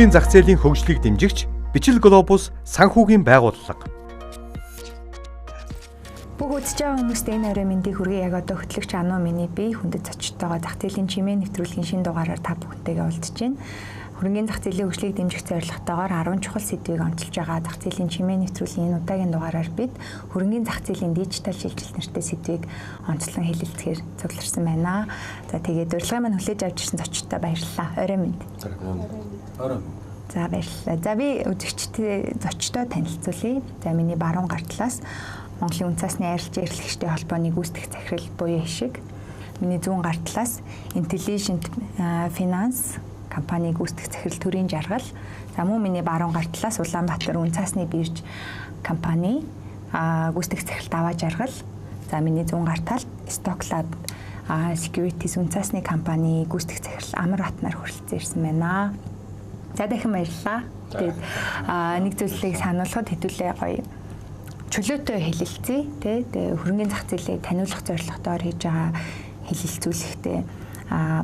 хөрөнгөний зах зээлийн хөгжлийг дэмжигч Бичил Глобус санхүүгийн байгууллага. Бүх үзэж байгаа хүмүүст энэ орой мэндийг хүргэе. Яг одоо хөтлөгч Ану миний бие хүндэт зочдтойгоо зах зээлийн чимээ нэвтрүүлгийн шинэ дугаараар та бүхэнтэйгээ уулзж байна. Хөрөнгөний зах зээлийн хөгжлийг дэмжих зорилготойгоор 10 чухал сэдвийг онцолж байгаа зах зээлийн чимээ нэвтрүүлгийн энэ удаагийн дугаараар бид хөрөнгөний зах зээлийн дижитал шилжилт нэртэй сэдвийг онцлон хэлэлцэхээр цугларсан байна. За тэгээд урилгын маань хүлээж авч ирсэн зочдтой баярлалаа. Орой мэнд. Орой. За баярлалаа. За би үзэгчтэй зочдтой танилцуулъя. За миний баруун гар талаас Монголын үнцаасны арилжаа эрхлэгчдийн холбооны гүйцэтгэх захирал буюу Ишиг. Миний зүүн гар талаас Intelligent Finance компани гүйцэтгэх захирал Төрийн Жаргал. За мөн миний баруун гар талаас Улаанбаатар үнцаасны бирж компани гүйцэтгэх захирал Даваа Жаргал. За миний зүүн гар талд Stocklab Securities үнцаасны компани гүйцэтгэх захирал Амар Батнаар хүрэлцэн ирсэн байна. За дахин баярлалаа. Тэгээд нэг зүйлийг сануулхад хэдүүлээ гоё чөлөөтэй хэлэлцээ тий хөрөнгөний зах зээлийг таниулах зорилготойор хийж байгаа хэлэлцүүлэхдээ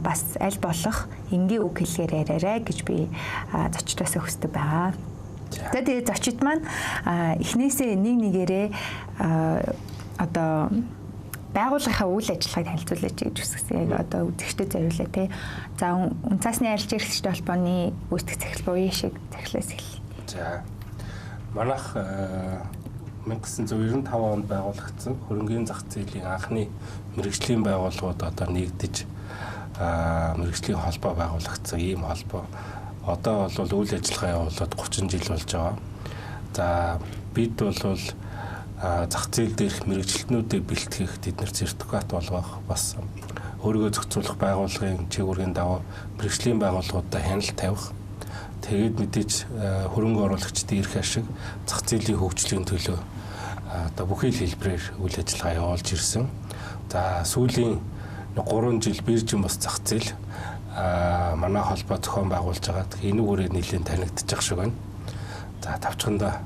бас аль болох энгийн үг хэлгээр яриарай гэж би зочдоос хүсдэг байгаа. За тэгээд зочид маань эхнээсээ нэг нэгээрээ одоо байгууллагынхаа үйл ажиллагааг танилцуулаач гэж хүссэн. Яг одоо үзэгчдэд зориулаа тий. За үнцаасны арилжаа эрхлэгчдийн холбооны гүйцэтгэх захирал буюу Ишиг захирлаас эхэллээ. За манайх 1995 онд байгуулагдсан хөрөнгөний зах зээлийн анхны мэрэгжлийн байгууллагууд одоо нэгдэж мэрэгжлийн холбоо байгуулагдсан ийм холбоо. Одоо бол үйл ажиллагаа явуулаад 30 жил болж байгаа. За бид бол зах зээл дээрх мэрэгжилтнүүдийг бэлтгэх тэднэр сертификат болгох бас өөрийгөө зохицуулах байгууллагын чиглэлийн дагуу мэрэгжлийн байгууллагуудад хяналт тавих. Тэгээд мэдээж хөрөнгө оруулагчдын эрх ашиг зах зээлийн хөгжлийн төлөө одоо бүхий л хэлбэрээр үйл ажиллагаа явуулж ирсэн. За сүүлийн 3 жил биржийн бас зах зээл манай холбоо зохион байгуулж байгаа. Энэ үгээр нэлээд танигдчих шиг байна. За тавчхандаа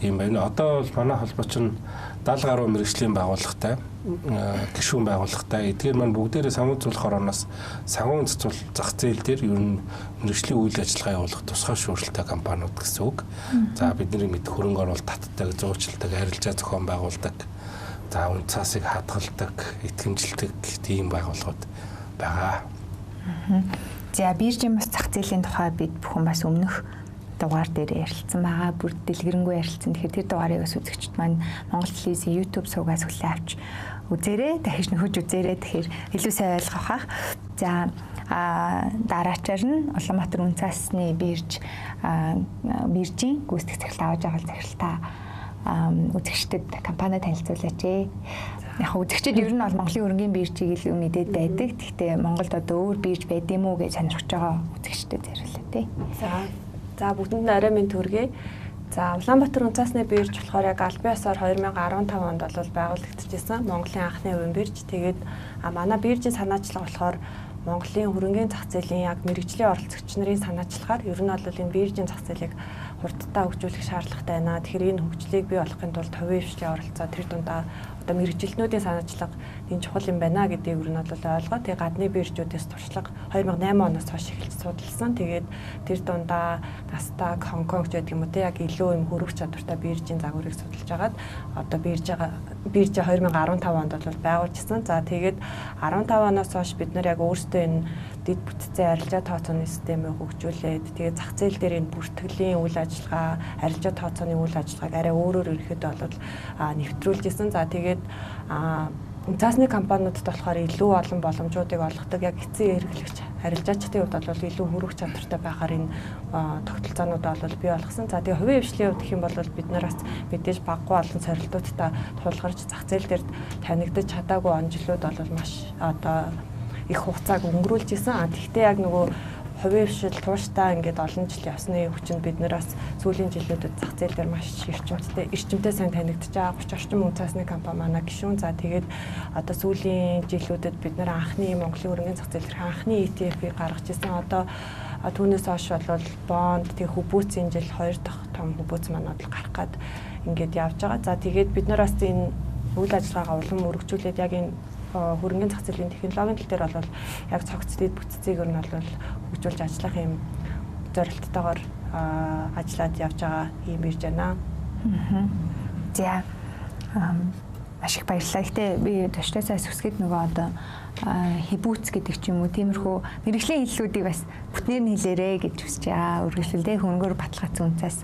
ийм байна. Одоо бол манай холбоо чинь 70 гаруй мэрэгжлийн байгууллагатай, гишүүн байгууллагатай. Эдгээр маань бүгдээрээ санхүүжүүлэх орноос санхүү зах зээл дээр ер нь мэрэгжлийн үйл ажиллагаа явуулах тусгай шүүрэлтэй компаниуд гэсэн үг. За бидний мэд хөрөнгө оруулалт татдаг, зуучилдаг, арилжаа зохион байгуулдаг, за үнцаасыг хадгалдаг, итгэмжилдэг тийм байгууллагууд байгаа. За биржийн бас зах зээлийн тухай бид бүхэн бас өмнөх дугаар дээр ярилцсан байгаа. Бүр дэлгэрэнгүй ярилцсан. Тэгэхээр тэр дугаарыг бас үзэгчд маань Монгол телевизийн YouTube сувгаас хүлээн авч үзээрэй. Дахиж нөхөж үзээрэй. Тэгэхээр илүү сайн ойлгох ах. За дараачаар нь Улаанбаатар үнцаасны биржийн гүйцэтгэх захирал Даваа Жаргал захиралтаа үзэгчдэд компани танилцуулаач. Яг үзэгчид ер нь бол Монголын хөрөнгөний биржийг илүү мэдээд байдаг. Гэхдээ Монголд одоо өөр бирж байд юм уу гэж сонирхож байгаа үзэгчдэд зориуллаа тий. За бүгдэнд арай минь төргий. За Улаанбаатар үнцаасны бирж болохоор яг албан ёсоор 2015 онд бол байгуулагдчихсан Монголын анхны хувийн бирж. Тэгээд манай биржийн санаачлага болохоор Монголын хөрөнгөний зах зээлийн яг мэрэгжлийн оролцогч нарын санаачлагаар ер нь бол энэ биржийн зах зээлийг хурдтай хөгжүүлэх шаардлагатай байна. Тэгэхээр энэ хөгжлийг бий болгохын тулд хувийн хвшлийн оролцоо тэр дундаа одоо мэрэгжилтнүүдийн санаачлага энэ чухал юм байна гэдгийг ер нь бол ойлгоо. Тэгээ гадны биржүүдээс туршлага 2008 оноос хойш эхэлж судалсан. Тэгээд тэр дундаа Nasdaq, Hong Kong гэдэг юм уу те яг илүү юм хөрвөх чадвартай биржийн загварыг судалж агаад одоо бирж 2015 онд бол байгуулжсэн. За тэгээд 15 оноос хойш бид нар яг өөрсдөө энэ дэд бүтцийн арилжаа тооцооны системийг хөгжүүлээд тэгээд зах зээл дээр энэ бүртгэлийн үйл ажиллагаа, арилжаа тооцооны үйл ажиллагааг арай өөрөөр ерөөхдөө бол нэвтрүүлж исэн. За тэгээд үнцаасны компаниудад болохоор илүү олон боломжуудыг олгодог. Яг эцсийн эрхлэгч арилжаачдын хувьд бол илүү хөрвөх чадвартай байхаар энэ тогтолцоонууд бол бий болгосон. За тэгээ хувийн хвшлийн хувьд гэх юм бол бид нараас мэдээж баггүй олон сорилтуудтай тулгарч зах зээл дээр танигдаж чадаагүй онжлууд бол маш одоо их хугацааг өнгөрүүлж исэн. Тэгвэл яг нөгөө хувийн хвшил тууштай ингээд олон жил явсны хүчинд бид нараас сүүлийн жилүүдэд зах зээл дээр маш эрчимтэй сайн танигдж байгаа 30 орчим үнцаасны компани манай гишүүн. За тэгээд одоо сүүлийн жилүүдэд бид нар анхны Монголын хөрөнгөний зах зээл дээр анхны ETF-ийг гаргаж ирсэн. Одоо түүнээс хойш бол бонд тэг хөбөөцийн жил 2 дахь том хөбөөц манад л гарах гад ингээд явж байгаа. За тэгээд бид нараас энэ үйл ажиллагаагаа улам өргөжүүлээд яг энэ хөрөнгөний зах зээлийн технологийн тал дээр бол яг цогц дэд бүтцийг нь бол хөгжүүлж ажиллах юм зорилттойгоор ажиллаад явж байгаа юм бирж байна. За маш их баярлалаа. Гэтэ би төвчтөөсөө сүсгэд нөгөө одоо хибүүц гэдэг ч юм уу тиймэрхүү мэрэгжлийн хэллүүдийг бас бүтнээр нь хэлээрэй гэж хүсэж байгаа. Үргэлжлүүлээ хөнгөр баталгац үнцээс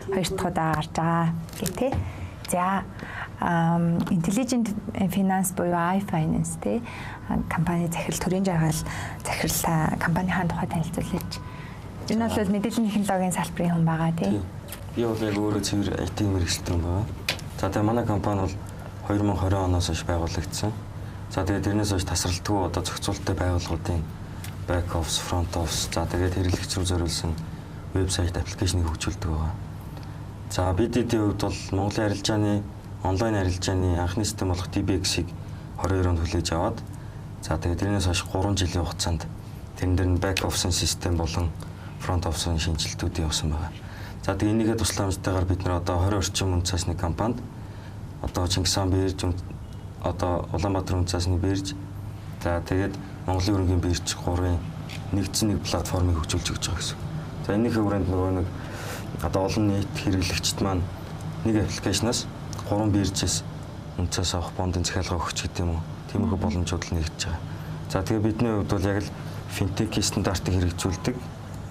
2 дахь удаа гарч байгаа гэх тээ. За Intelligent Finance буюу iFinance те компани захирал төрийн жаргал захирал компанийн тухай танилцуулж. Энэ бол мэдээллийн технологийн салбарын хүн байгаа тий. Би бол яг өөрөө цэвэр IT мэргэжилтэн байгаа. За тэгээ манай компани бол 2020 оноос хойш байгуулагдсан. За тэгээ тэрнээс хойш тасралтгүй одоо зохицуулалттай байгууллагуудын back office, front office, за тэгээд хэрэглэгч рүү зориулсан вебсайт, аппликейшнийг хөгжүүлдэг байгаа. За BDD-ийн хувьд бол Монголын арилжааны онлайн арилжааны анхны систем болох DBX-ийг 22 онд хүлээж аваад за тэгээд тэрнээс хойш 3 жилийн хугацаанд тэрэн дээр нь back office систем болон front office-ын шинжилтүүд явсан байгаа. За тэгээд энийгээ тусламжтайгаар бид нар одоо 20 орчим үн цасны компанид одоо Чингис хаан бирж одоо Улаанбаатар үн цасны бирж за тэгээд Монголын өргөний бирж 3-ын нэгдсэн нэг платформыг хөгжүүлж өгч байгаа гэсэн. За энийхээ хүрээнд нөгөө нэг одоо олон нийт хэрэглэгчд маань нэг аппликейшнаас 3 биржээс үн цас авах бондын захиалга өгч гэдэг юм уу. Тиймэрхүү боломжууд л нэгдэж байгаа. За тэгээд бидний хувьд бол яг л финтек стандартыг хэрэгжүүлдэг.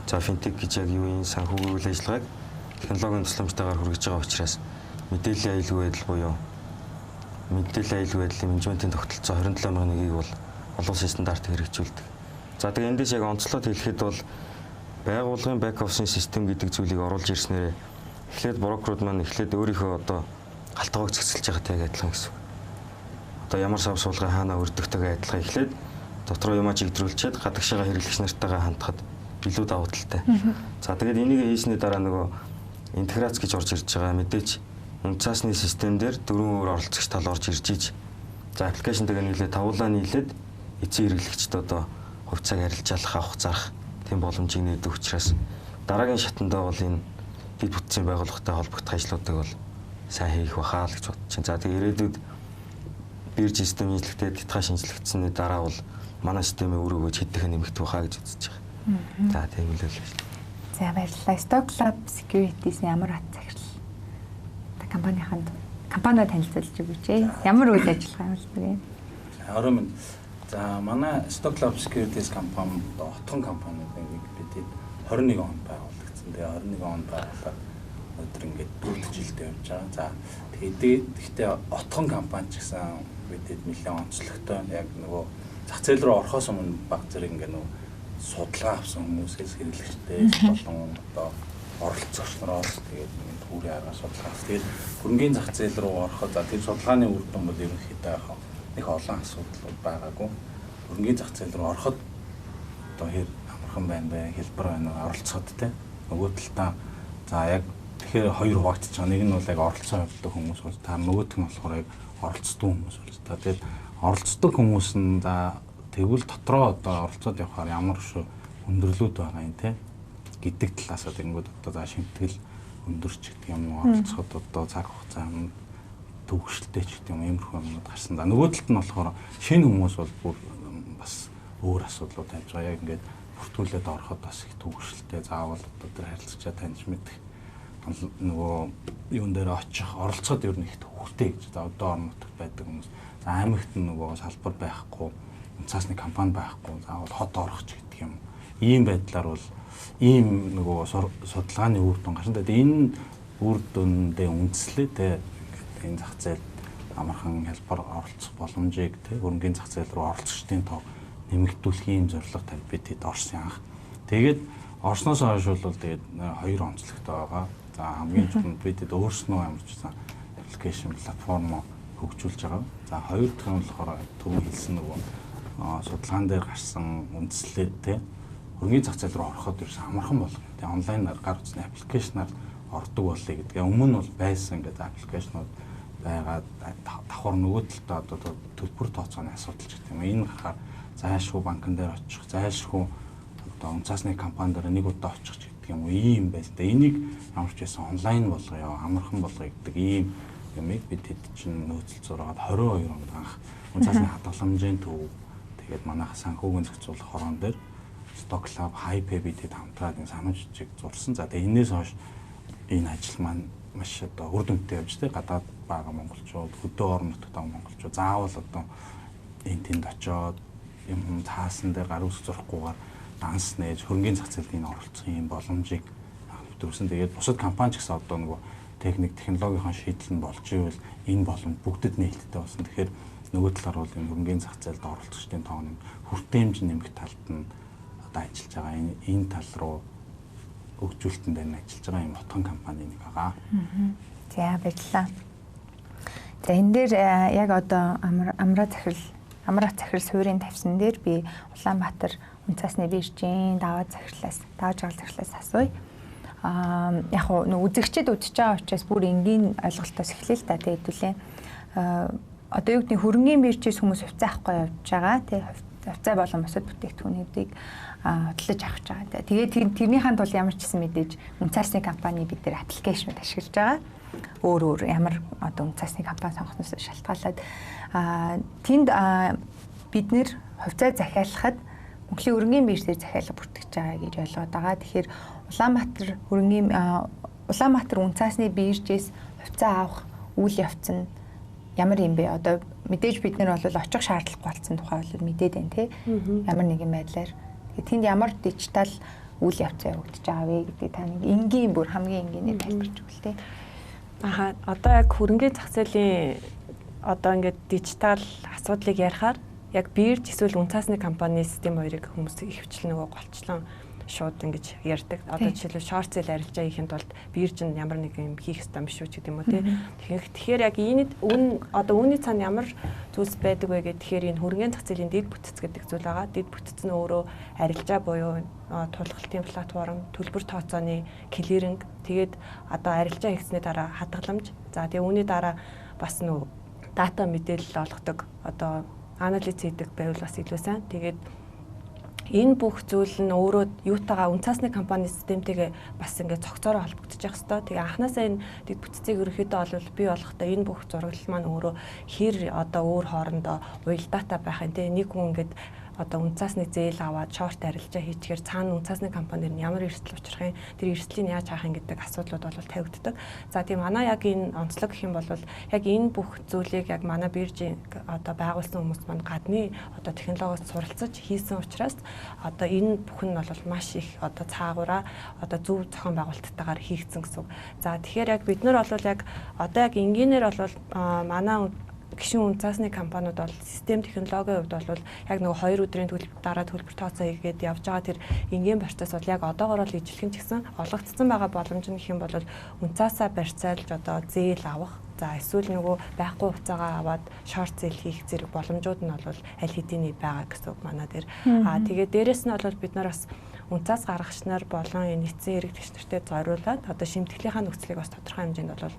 За финтек гэж яг юу юм санхүүгийн үйл ажиллагааг технологийн тусламжтайгаар хүргэж байгаа учраас мэдээллийн аюулгүй байдал буюу мэдээллийн аюулгүй байдлын менежментийн тогтолцоо 27001-ийг бол олон улсын стандартыг хэрэгжүүлдэг. За тэгээд эндээс яг онцлоод хэлэхэд бол байгууллагын back office систем гэдэг зүйлийг оруулж ирснээр эхлээд брокерууд маань эхлээд өөрийнхөө одоо галтгоог зэгцэлж байгаатай адилхан гэсэн. Одоо ямар сав суулгын хаана өрдөгтэйгээ адилхан эхлээд дотроо юмаа чигдрүүлчихэд гадагшаага хэрэглэгч нартайгаа хандхад илүү давуу талтай. За тэгээд энийг хийсний дараа нөгөө интеграц гэж орж ирж байгаа мэдээж үн цасны систем дээр 4 өөр оролцогч тал орж ирж ийж за аппликейшнтэйгээ нийлээд тавуулаа нийлээд эцсийн хэрэглэгчд одоо хувьцааг арилжаалах авах зарах тийм боломжийг нээдэг учраас дараагийн шатандаа бол энэ дэд бүтцийн байгууллагатай холбогдох ажлуудыг бол сайн хийх бахаа л гэж бодож байна. За тэгээд ирээдүйд бирж систем шинжилгээтэй деталь шинжилгдсэний дараа бол манай системийн үр өгөөж хэдхэн нэмэгдэх бахаа гэж үзэж байгаа. За тийм л л шүү. За баярлалаа. Stock Lab Securities ямар хат захирал компаниуд танилцуулж өгөөч. Ямар үйл ажиллагаа юм бэ? Орой минь. За манай Stock Lab Securities компани отгон компани бид 21 онд байгуулагдсан. Тэгээ 21 онд байгуулаад өдөр ингээд 4 жилдээ явж байгаа. За тэгэхдээ отгон компани ч гэсэн бидэд нэлээд онцлогтой яг нөгөө зах зээл рүү орохоос өмнө баг зэрэг ингээд нөгөө судалгаа авсан хүмүүсээс хэрэглэгчдээс болон одоо оролцогч нараас тэгээд түүрийн арга судалгаа. Тэгээд хөрөнгөний зах зээл рүү ороход за тэр судалгааны үр дүн бол ерөнхийдөө яг нэг олон асуудал байгаагүй. Хөрөнгөний зах зээл рүү ороход одоо хэр амархан байна вэ? Хэлбэр байна уу? Оролцоход те. Нөгөө талдаа за яг тэгэхээр хоёр хуваагдчих байгаа. Нэг нь бол яг оролцоо явуулдаг хүмүүс бол та нөгөөх нь болохоор яг оролцдог хүмүүс бол та тэгээд оролцдог хүмүүс нь за тэгвэл дотроо одоо оролцоод явахаар ямар өндөрлүүд байгаа юм те гэдэг талаас тэгэнгүүт одоо за шимтгэл өндөрч гэдэг юм уу оролцоход одоо цаг хугацаа төвөгшөлтэй ч гэдэг юм иймэрхүү юмнууд гарсан. За нөгөө талд нь болохоор шинэ хүмүүс бол бүр бас өөр асуудлууд тавьж байгаа. Яг ингээд бүртгүүлээд ороход бас их төвөгшөлтэй заавал одоо тэр харилцагчаа таньж мэдэх нөгөө юун дээр очих оролцоход ер нь их төвөгтэй гэж. За одоо орон нутагт байдаг хүмүүс за аймагт нөгөө салбар байхгүй цаасны компани байхгүй заавал хот орох ч гэдэг юм. Ийм байдлаар бол ийм нөгөө судалгааны үр дүн гарсан. Тэгээд энэ үр дүндээ үндэслээ те энэ зах зээл амархан хэлбэр оролцох боломжийг те хөрөнгөний зах зээл рүү оролцогчдын тоо нэмэгдүүлэх ийм зорилго тавь бид хэд орсон анх. Тэгээд орсноос хойш бол тэгээд хоёр онцлогтой байгаа. За хамгийн чухал бид хэд өөрснөө амарчсан аппликейшн платформ хөгжүүлж байгаа. За хоёр дахь нь болохоор түрүү хэлсэн нөгөө судалгаан дээр гарсан үндэслэл те хөрөнгөний зах зээл рүү ороход ерөөс амархан болгоно. Тэгээ онлайнаар гар утасны аппликейшнаар ордог болъё гэдэг. Өмнө нь бол байсан гэдэг аппликейшнууд байгаад давхар нөгөө талдаа одоо төлбөр тооцооны асуудал ч гэдэг юм. Энэ гарахаар зайлшгүй банкн дээр очих, зайлшгүй одоо унцаасны компани дээр нэг удаа очих ч гэдэг юм уу. Ийм байсан. Тэгээ энийг ямар ч байсан онлайн болгоё, амархан болгоё гэдэг ийм юмыг бид хэд чинь нөөцлөцөөрөөд 22 онд анх унцаасны хадгаламжийн төв тэгээд манайх санхүүгийн зохицуулах хорон дээр Stock Lab, Hype бидэд хамтраад энэ санамж жижиг зурсан. За тэгээ энээс хойш энэ ажил маань маш одоо үр дүнтэй явж тэ гадаад байгаа монголчууд, хөдөө орон нутгад байгаа монголчууд заавал одоо энэ тэнд очоод юм таасан дээр гар үсэг зурхгүйгээр данс нээж хөрөнгөний зах зээлд энэ оролцох юм боломжийг төвсөн. Тэгээд бусад компани ч гэсэн одоо нөгөө техник, технологийн шийдэл нь болж ивэл энэ боломж бүгдэд нээлттэй болсон. Тэгэхээр нөгөө талаар бол энэ хөрөнгөний зах зээлд оролцогчдын тоон хүртээмж нэмэх талд нь одоо ажиллаж байгаа. Энэ тал руу хөгжүүлэлтэн дээр нь ажиллаж байгаа юм хотхон компани нэг байгаа. За баярлалаа. За энэ дээр яг одоо амраа захирал суурийн тавьсан дээр би Улаанбаатар Унцаасны биржийн даваа жаргал захирлаас асууя. Яг нь үзэгчд үзэж байгаа учраас бүр энгийн ойлголтоос эхлэе л да тэгээд хэдүүлээ. Одоо юу гэдэг хөрөнгөний биржээс хүмүүс хувьцаа авахгүй явж байгаа тий хувьцаа болон бусад бүтээгдэхүүнүүдийг хөтлөж авч байгаа. Тэгээд тэрнийхэн тул ямар ч гэсэн мэдээж Унцаасны компани бид нэр аппликейшнуд ашиглаж байгаа. Өөр ямар одоо Унцаасны компани сонгосноос шалтгаалаад тэнд бид нэр хувьцаа захиалахад Монголын хөрөнгөний биржээр захиалга бүртгэж байгаа гэж ойлгоод байгаа. Тэгэхээр Улаанбаатар Унцаасны биржээс хувьцаа авах үйл явц нь ямар юм бэ? Одоо мэдээж бид нар бол очих шаардлагагүй болсон тухай бол мэдээд байна тий. Ямар нэгэн байдлаар. Тэгээд тэнд ямар дижитал үйл явц явагдаж байгаа вэ гэдэг та нэг энгийн бүр хамгийн энгийнээр тайлбарч өгвөл тий. Одоо яг хөрөнгөний зах зээлийн одоо ингээд дижитал асуудлыг ярихаар яг бирж эсвэл Унцаасны компани систем хоёрыг хүмүүс ихвчлэн нөгөө голчлон шууд ингэж ярьдаг. Одоо жишээлбэл шорт зээл арилжаа хийхэд бол бирж нь ямар нэг юм хийх ёстой юм шүү ч гэдэг юм уу тий. Тэгэхээр яг үүний цаана ямар зүйлс байдаг вэ гэхээр энэ хөрөнгөний зах зээлийн дэд бүтц гэдэг зүйл байгаа. Дэд бүтц нь өөрөө арилжаа буюу тулгалтын платформ, төлбөр тооцооны клиринг, тэгээд одоо арилжаа хийсний дараа хадгаламж. За тэгээ үүний дараа бас нөгөө дата мэдээлэл олгодог одоо анализ хийдэг байвал бас илүү сайн. Тэгээд энэ бүх зүйл нь өөрөө юутайгаа Унцаасны компани системтэйгээ бас ингээд цогцоороо холбогдож явах хэвээр. Тэгээ анханасаа энэ дэд бүтцийг ерөөхдөө олвол бий болохдоо энэ бүх зураглал маань өөрөө хэр одоо өөр хоорондоо уялдаатай байх юм те. Нэг хүн ингээд одоо Унцаасны зээл аваад шорт арилжаа хийчихээр цаана Унцаасны компанир нь ямар эрсдэл учрах юм, тэр эрсдлийг яаж хаах юм гэдэг асуудлууд бол тавигддаг. За тийм манай яг энэ онцлог гэх юм бол яг энэ бүх зүйлийг яг манай биржийн одоо байгуулсан хүмүүс маань гадны одоо технологиос суралцаж хийсэн учраас одоо энэ бүх нь бол маш их одоо цаагаараа одоо зөв зохион байгуулалттайгаар хийгдсэн гэсэн. За тэгэхээр яг бид нар бол яг одоо яг энгийнээр бол манай гишүүн Унцаасны компаниуд бол систем технологийн хувьд бол яг нөгөө 2 өдрийн дараа төлбөр тооцоо хийгээд явж байгаа тэр энгийн процесс бол яг одоогоор л ижилхэн ч гэсэн олгогдсон байгаа боломж нь гэх юм бол Унцаасаа барьцаалж одоо зээл авах. За эсвэл нөгөө байхгүй хугацаагаа аваад шорт зээл хийх зэрэг боломжууд нь бол аль хэдийн байгаа гэсэн үг манай дээр. Тэгээд дээрэс нь бол бид нар бас Унцаас гаргагч нар болон нийцсэн хэрэглэгч нартай зориулаад одоо шимтгэлийнхаа нөхцөлийг бас тодорхой хэмжээнд бол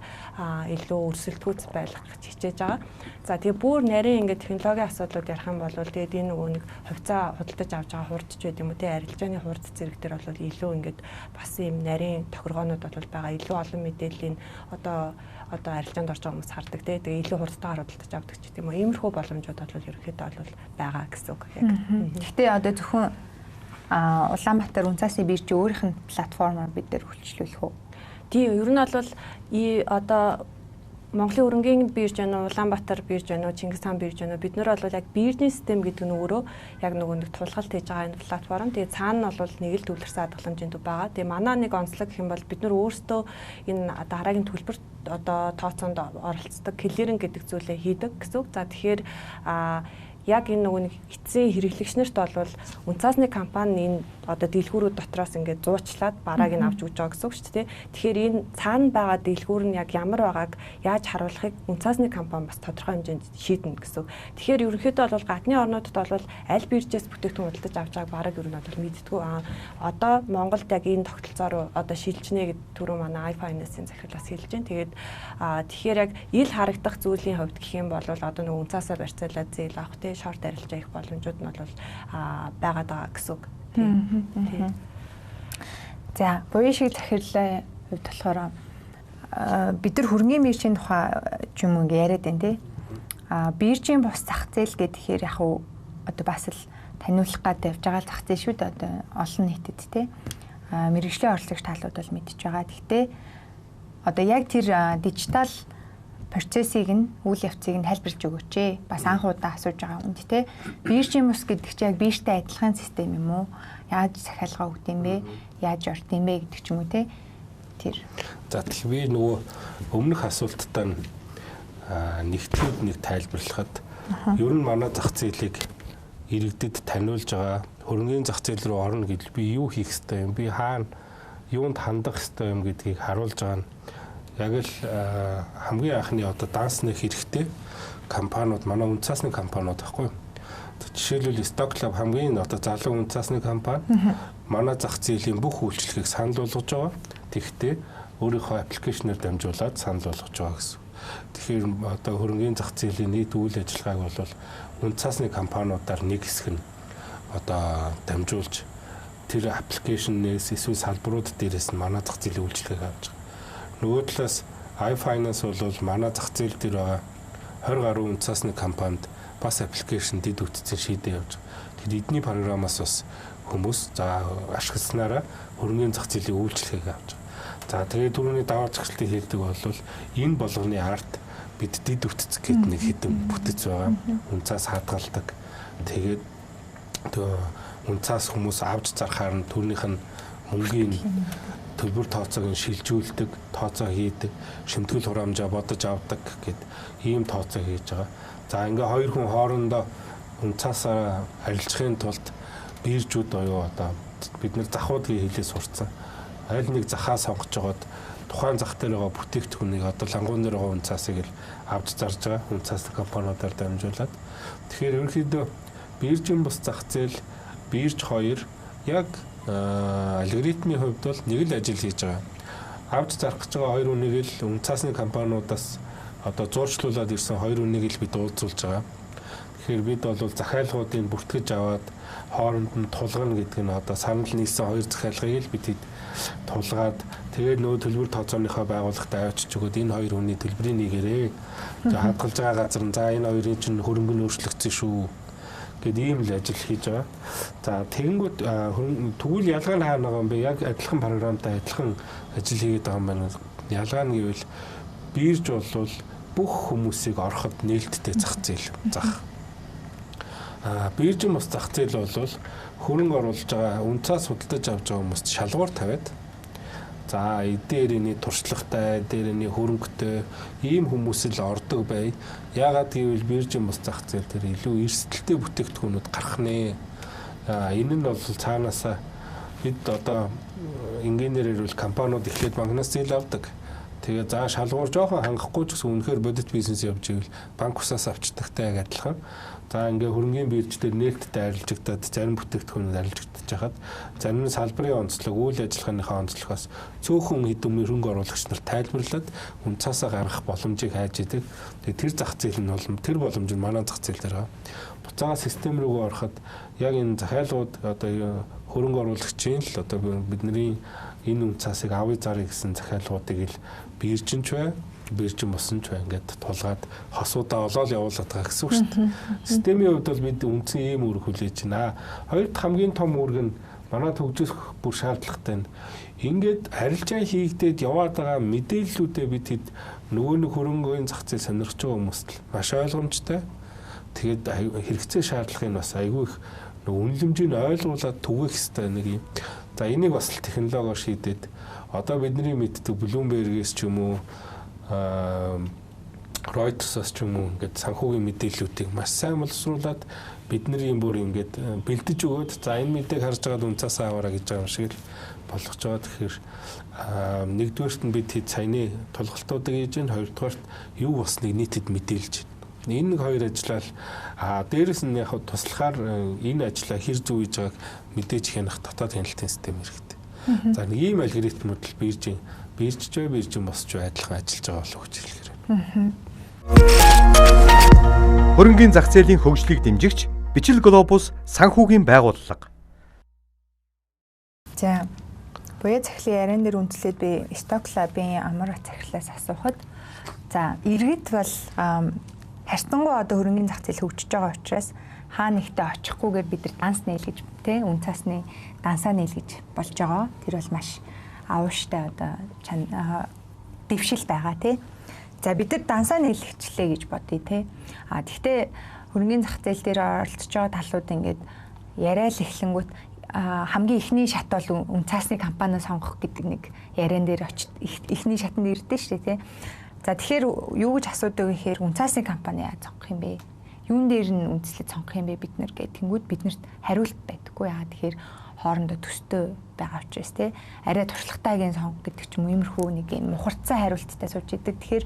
илүү өрсөлдөхүйц байлгах хичээж байгаа. За тэгээ бүр нарийн ингээд технологийн асуудлууд ярих юм бол тэгээд энэ нөгөө нэг хувьцаа худалдаж авч байгаа хурдч байд юм уу те арилжааны хурд зэрэг дээр бол илүү ингээд бас юм нарийн тохиргоонууд бол байгаа. Илүү олон мэдээллийн одоо арилжаанд орж байгаа хүмүүс хардаг те. Тэгээ илүү хурдтайгаар худалдаж авдаг ч гэдэг юм уу. Иймэрхүү боломжууд бол ерөнхийдөө бол байгаа гэсэн үг яг. Гэхдээ одоо зөвхөн Улаанбаатар Унцаасны биржийн өөрийнх нь платформоор бид нэр хөлчлүүлэх үү? Тийм, ер нь бол одоо Монголын хөрөнгөний бирж байна уу, Улаанбаатар бирж байна уу, Чингис хаан бирж байна уу? Бид нар бол яг биржийн систем гэдэг нь өөрөө яг нэг тулгалт хийж байгаа энэ платформ. Тэгээ цаана нь бол нэг л төвлөрсөн хадгаламжийн төв байгаа. Тэгээ манай нэг онцлог гэх юм бол бид нар өөрсдөө энэ дараагийн төлбөр одоо тооцоонд оролцдог клиринг гэдэг зүйлээ хийдэг гэсэн үг. За тэгэхээр яг энэ нөгөө нэг эцсийн хэрэглэгч нарт бол Унцаасны компани энэ одоо дэлгүүрүүд дотроос ингээд зуучлаад барааг нь авч өгч байгаа гэсэн үг шүү дээ. Тэгэхээр энэ цаана байгаа дэлгүүр нь яг ямар байгааг яаж харуулахыг Унцаасны компани бас тодорхой хэмжээнд шийднэ гэсэн үг. Тэгэхээр ерөнхийдөө бол гадны орнуудад бол аль биржээс бүтээгдэхүүн худалдаж авч байгааг бараг ер нь бол мэддэггүй. Одоо Монголд яг энэ тогтолцоор одоо шилжнэ гэдэг түрүү манай iFinance-ийн захирлаас хэлж байна. Тэгээд тэгэхээр яг ил харагдах зүйлийн хувьд гэх юм бол одоо нөгөө Унцаасаа барьцаалаад зээл авах те шорт арилжаа их боломжууд нь бол байгаад байгаа гэсэн үг. За, буян шиг захирлаа хувьд болохоор бид нар хөрөнгөний биржийн тухай ч юм уу ингэ яриад байна тий. Биржийн бус зах зээл гэхээр яг одоо бас л таниулах гэдэг явж байгаа зах зээл шүү дээ одоо олон нийтэд те. Мэргэжлийн оролцогч талууд бол мэдж байгаа. Гэхдээ одоо яг тэр дижитал процессыг нь үйл явцыг нь тайлбарлаж өгөөч ээ. Бас анхудаа асууж байгаа үнд те. Биржийн бус гэдэг чинь яг биржтэй адилхан систем юм уу? Яаж захиалга өгд юм бэ? Яаж орд юм бэ гэдэг ч юм уу те. Тэр. За тэгэхээр би нөгөө өмнөх асуулттай нэгтгэж нэг тайлбарлахад ер нь манай зах зээлийг иргэдэд таниулж байгаа хөрөнгөний зах зээл рүү орно гэдэл би юу хийх ёстой юм? Би хаана юунд хандах ёстой юм гэдгийг харуулж байгаа нь яг л хамгийн анхны одоо дансны хэрэгтэй компаниуд манай үн цасны компаниуд байхгүй. Жишээлбэл Stock Club хамгийн одоо залуу үн цасны компани манай зах зээлийн бүх үйлчлэгийг санал болгож байгаа. Тэгэхдээ өөрийнхөө аппликейшнээр дамжуулаад санал болгож байгаа гэсэн. Тэгэхээр одоо хөрөнгөний зах зээлийн нийт үйл ажиллагааг бол үн цасны компаниудаар нэг хэсэг нь одоо дамжуулж тэр аппликейшнээс эсвэл салбарууд дээрээс нь манай зах зээлийн үйлчлэгийг авч байгаа. Нөгөө талаас iFinance бол манай зах зээл дээр байгаа 20 гаруй үн цасны компанид бас аппликейшн дэд үтцэн шийдээ явж байгаа. Тэгэхээр эдний програмаас бас хүмүүс за ашигласнараа хөрөнгөний зах зээлийн үйлчлэгийг авч байгаа. За тэгээд түрүүний даваа зохицлтыг хийдэг бол энэ болгоны арт бид дэд үтц гэдэг нэг хэдэн бүтэц байгаа. Үнцаас хадгалдаг. Тэгээд үнцаас хүмүүс авч зархаар нь төрнийх нь мөнгөний төлбөр тооцоог нь шилжүүлдэг, тооцоо хийдэг, шимтгэл хураамжаа бодож авдаг гэд ийм тооцоо хийж байгаа. За ингээ хоёр хүн хоорондоо үнцаасаа арилжахын тулд биржүүд оюу одоо бид нэр захуудгийн хэлээ сурцсан. Аль нэг захаа сонгож жагаад тухайн зах дээр байгаа бүтээгдэхүүнийг одоо лангуун дээр байгаа үнцаасыг л авч зарж байгаа үнцасны компаниудаар дамжуулаад тэгэхээр ерөнхийдөө биржийн бус зах зээл бирж 2 яг алгоритмийн хувьд бол нэг л ажил хийж байгаа. Авч зарах гэж байгаа хоёр үнийг л үнцасны компаниудаас одоо зурчлуулад ирсэн хоёр үнийг л бид уулзуулж байгаа. Тэгэхээр бид бол захиалгуудыг бүртгэж аваад хооронд нь тулгана гэдэг нь одоо санал нийлсэн хоёр захиалгыг л бид тулгаад тэгээд нөө төлбөр тооцооныхоо байгууллагад авчиж өгөөд энэ хоёр хүний төлбөрийг нэгээрээ хадгалж байгаа газар нь за энэ хоёрын чинь хөрөнгө нь өөрчлөгдсөн шүү гэдэг ийм л ажил хийж байгаа. За тэгэнгүүт тэгвэл ялгаа нь хаана байгаа юм бэ? Яг адилхан програмтай адилхан ажил хийгээд байгаа юм байна. Ялгаа нь гэвэл бирж бол бүх хүмүүсийг ороход нээлттэй зах зээл зах. Биржийн бус зах зээл бол хөрөнгө оруулж байгаа үнцаас худалдаж авч байгаа хүмүүст шалгуур тавиад за эдээрний туршлагатай, эдээрний хөрөнгөтэй ийм хүмүүс л ордог бай. Яагаад гэвэл биржийн бус зах зээл дээр илүү эрсдэлтэй бүтээгдэхүүнүүд гарах нэ. Энэ нь бол цаанаасаа бид одоо инженерээр бол компаниуд эхлээд банкнаас зээл авдаг. Тэгээ за шалгуур жоохон хангахгүй ч гэсэн үнэхээр бодит бизнес явж ивэл банк усаас авчдагтай яг адилхан. За ингээ хөрөнгөний бирждээр нээлттэй арилжагдаад зарим бүтээгдэхүүнүүд арилжагдаж хахад зарим нь салбарын онцлог, үйл ажиллагааныхаа онцлогоос цөөхөн хэдэн хөрөнгө оруулагч нар тайлбарлаад үнцаасаа гаргах боломжийг хайж идэг. Тэгээ тэр зах зээл нь бол тэр боломж нь манай зах зээл дээр байгаа. Буцаага систем рүү ороход яг энэ захиалгууд одоо хөрөнгө оруулагчийн л одоо бидний энэ үнцаасыг авъя зарыг гэсэн захиалгуудыг л биржинч бай, биржин босонч бай ингээд тулгаад хосуудаа олоод явуулаад байгаа гэсэн үг шүү дээ. Системийн хувьд бол бид үндсэн ийм үүрэг хүлээж байна. Хоёр дахь хамгийн том үүрэг нь манай төгжих бүр шаардлагатай нь ингээд харилцаа хийгдээд яваад байгаа мэдээллүүдээ бид хэд нөгөө нэг хөрөнгөний зах зээл сонирхож байгаа хүмүүст л маш ойлгомжтой. Тэгээд хэрэгцээ шаардлагыг бас айгүй их үнэлэмжийг ойлгуулад түгэх хэрэгтэй нэг юм. За энийг бас технологиор шийдээд одоо бидний мэддэг Bloomberg-ээс ч юм уу Reuters-аас ч юм уу ингээд санхүүгийн мэдээллүүдийг маш сайн боловсруулад бидний бүр ингээд бэлдэж өгөөд за энэ мэдээг харж байгаад үнцаасаа аваараа гэж байгаа юм шиг л болгож байгаа. Тэгэхээр нэгдүгээрт нь бид хэд саяны тулгалтуудыг хийж гин, хоёрдугаарт юу болсныг нийтэд мэдээлж байна. Энэ нэг хоёр ажиллаа дээрэс нь яг туслахаар энэ ажлаа хэр зөв хийж байгааг мэдээж хянах дотоод хяналтын систем хэрэгтэй. За нэг ийм алгоритмууд л биржийн босч адилхан ажиллаж байгаа болов уу гэж хэлэхээр байна. Хөрөнгөний зах зээлийн хөгжлийг дэмжигч Бичил Глобус санхүүгийн байгууллага. За буяа захирлын яриан дээр үндэслээд би Stock Club-ийн амар захирлаас асуухад за иргэд бол харьцангуй одоо хөрөнгөний зах зээл хөгжиж байгаа учраас хаа нэгтээ очихгүйгээр бид нар данс нийлгэж тий үн цасны дансаа нийлгэж болж байгаа. Тэр бол маш авууштай одоо дэвшил байгаа тий. За бид нар дансаа нийлгэчлээ гэж бодъё тий. Тэгтээ хөрөнгөний зах зээл дээр оролцож байгаа талууд ингээд яриад эхлэнгүүт хамгийн ихний шат бол үн цасны компаниа сонгох гэдэг нэг яриан дээр ихний шатанд ирдэ шүү дээ тий. За тэгэхээр юу гэж асуудаг гэхээр үн цасны компани яаж сонгох юм бэ? Юун дээр нь үндэслэж сонгох юм бэ бид нар гэх тэнгүүд биднэрт хариулт байдаггүй яа. Тэгэхээр хоорондоо төстэй байгаа учраас тий арай туршлагатайгийн сонгох гэдэг ч юм иймэрхүү нэг юм мухарцсан хариулттай сууж идэг. Тэгэхээр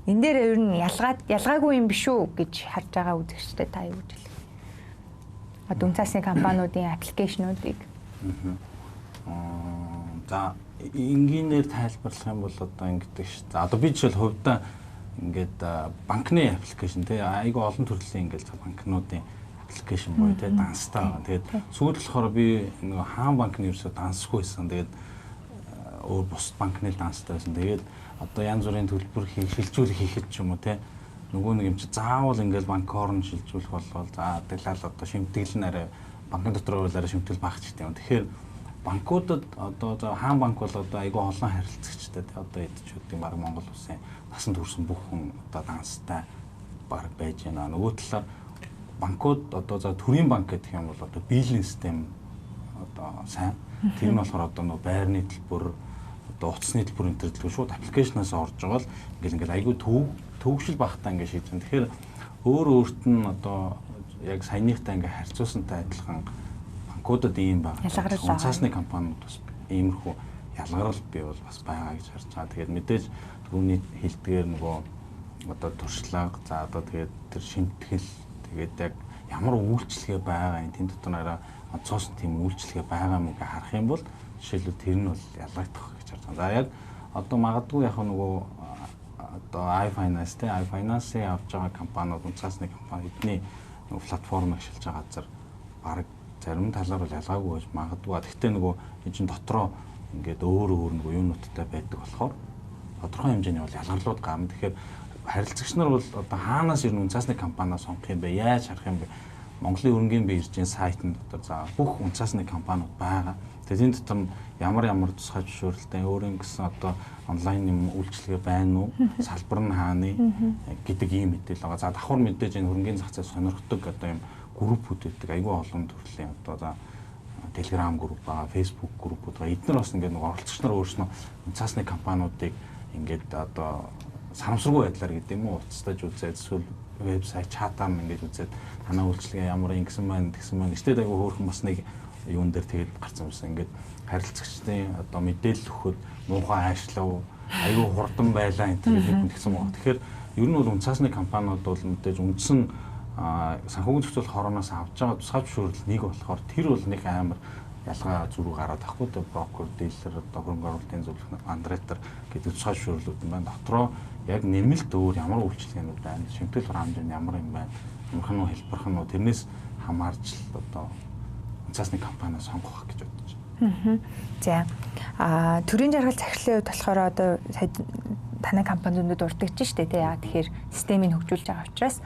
энэ дээр ер нь ялгаагүй юм биш үү гэж харж байгаа үзэгчтэй та юу гэж хэлэх вэ? Одоо үн цасны компаниудын аппликейшнуудыг за энгийнээр тайлбарлах юм бол одоо ингэдэг ш. За одоо би жишээл хувьдаа ингээд банкны аппликейшн тий айгүй олон төрлийн ингээд банкнуудын аппликейшн боё тий данстай байгаа. Тэгээд сүүлд болохоор би нэг хаан банкны ерөөсөө дансгүйсэн. Тэгээд өөр бус банкны данстай байсан. Тэгээд одоо янз бүрийн төлбөр шилжүүлэх хийхэд ч юм уу тий нөгөө нэг юм чи заавал ингээд банкор нь шилжүүлэх болвол за тэглэл одоо шимтгэл нь арай банкны дотор арай шимтгэл багчтай юм. Тэгэхээр банкудад одоо хаан банк бол одоо айгүй олон харилцагчтай тий одоо эдчүүдийн баг Монгол улсын насан турш бүх хүн одоо данстай баг байж байна. Нөгөө талаар банкуд одоо за төрийн банк гэх юм бол одоо биелийн систем одоо сайн. Тэр нь болохоор одоо нөгөө байрны төлбөр одоо утасны төлбөр энэ төлөв шууд аппликейшнаас орж байгаа л ингээл айгүй төвөгшил багтаа ингээд шийдэж байна. Тэгэхээр өөрт нь одоо яг саяныхтай ингээд харьцуулсантай адилхан банкудад ийм баг. Үн цасны компаниуд бас иймэрхүү ялгарл бий бол бас байгаа гэж харж байгаа. Тэгээд мэдээж түүний хэлдгээр нөгөө одоо туршлага за одоо тэгээд тэр шимтгэл тэгээд яг ямар үйлчлэгээ байгаа энэ тэн дотор нараа онцгойсон тийм үйлчлэгээ байгаа юм гээ харах юм бол жишээлбэл тэр нь бол ялгагдах гэж харж байгаа. За яг одоо магадгүй яг нөгөө одоо iFinance те iFinance-ийг авч байгаа компаниуд үн цасны компани эдний нөгөө платформ ашиглаж байгаа газар баг зарим талаар бол ялгаагүй байж магадгүй. Гэхдээ нөгөө энэ чинь дотроо ингээд өөр нөгөө юунуудтай байдаг болохоор тодорхой хэмжээний бол ялгарлууд гарна. Тэгэхээр харилцагч нар бол одоо хаанаас ирнэ үн цасны компаниас сонгох юм бэ? Яаж харах юм бэ? Монголын өрнгийн биржийн сайтн дотор за бүх үн цасны компаниуд байгаа. Тэгээд энэ дотор ямар тусгай зөвшөөрлөлтэй өөрийн гэсэн одоо онлайн юм үйлчлэгээ байна уу? Салбар нь хааны гэдэг ийм мэдээлэл байгаа. За давхар мэдээж энэ хөрөнгөний зах зээл сонирхдаг одоо юм группүүд байдаг. Айгүй олон төрлийн одоо за Telegram групп байгаа, Facebook группүүд байгаа. Эдгээр бас ингээд нэг оролцогч нар өөрснөө үн цасны компаниудыг ингээд одоо санамсаргүй байдлаар гэдэг юм уу уцтаж үзээд эсвэл вебсайт чатаар ингээд үзээд танаа үйлчлэгээ ямар ингэсэн байна тэгсэн байна. Гэтэл айгүй хөөрхөн бас нэг юун дээр тэгээд гарсан юмсан ингээд харилцагчдын одоо мэдээлэл өгөхөд муухай хайшлав айгүй хурдан байлаа энэ гэсэн байна. Тэгэхээр ер нь бол үн цасны компаниуд бол мэдээж үндсэн санхүүгийн зохицуулах хорооноос авч байгаа тусгай зөвшөөрөл нэг болохоор тэр бол нэг амар ялгаа зүрх гараад ахгүй тэ брокер, дилер, одоо хөрөнгө оруулалтын зөвлөх андрейтер гэдэг тусгай зөвшөөрлүүд юм байна. Дотроо яг нэмэлт өөр ямар үйлчлэгээнүүд байна, шимтгэл храмжууд ямар юм байна, амархан уу хэлбэрх нь уу тэрнээс хамаарч л одоо үн цасны компаниас сонгох гэж бодож байна. За төрийн жаргал захирлын хувьд болохоор одоо танай компаниудад урдгаж штэ тий. Тэгэхээр системийг хөгжүүлж байгаа учраас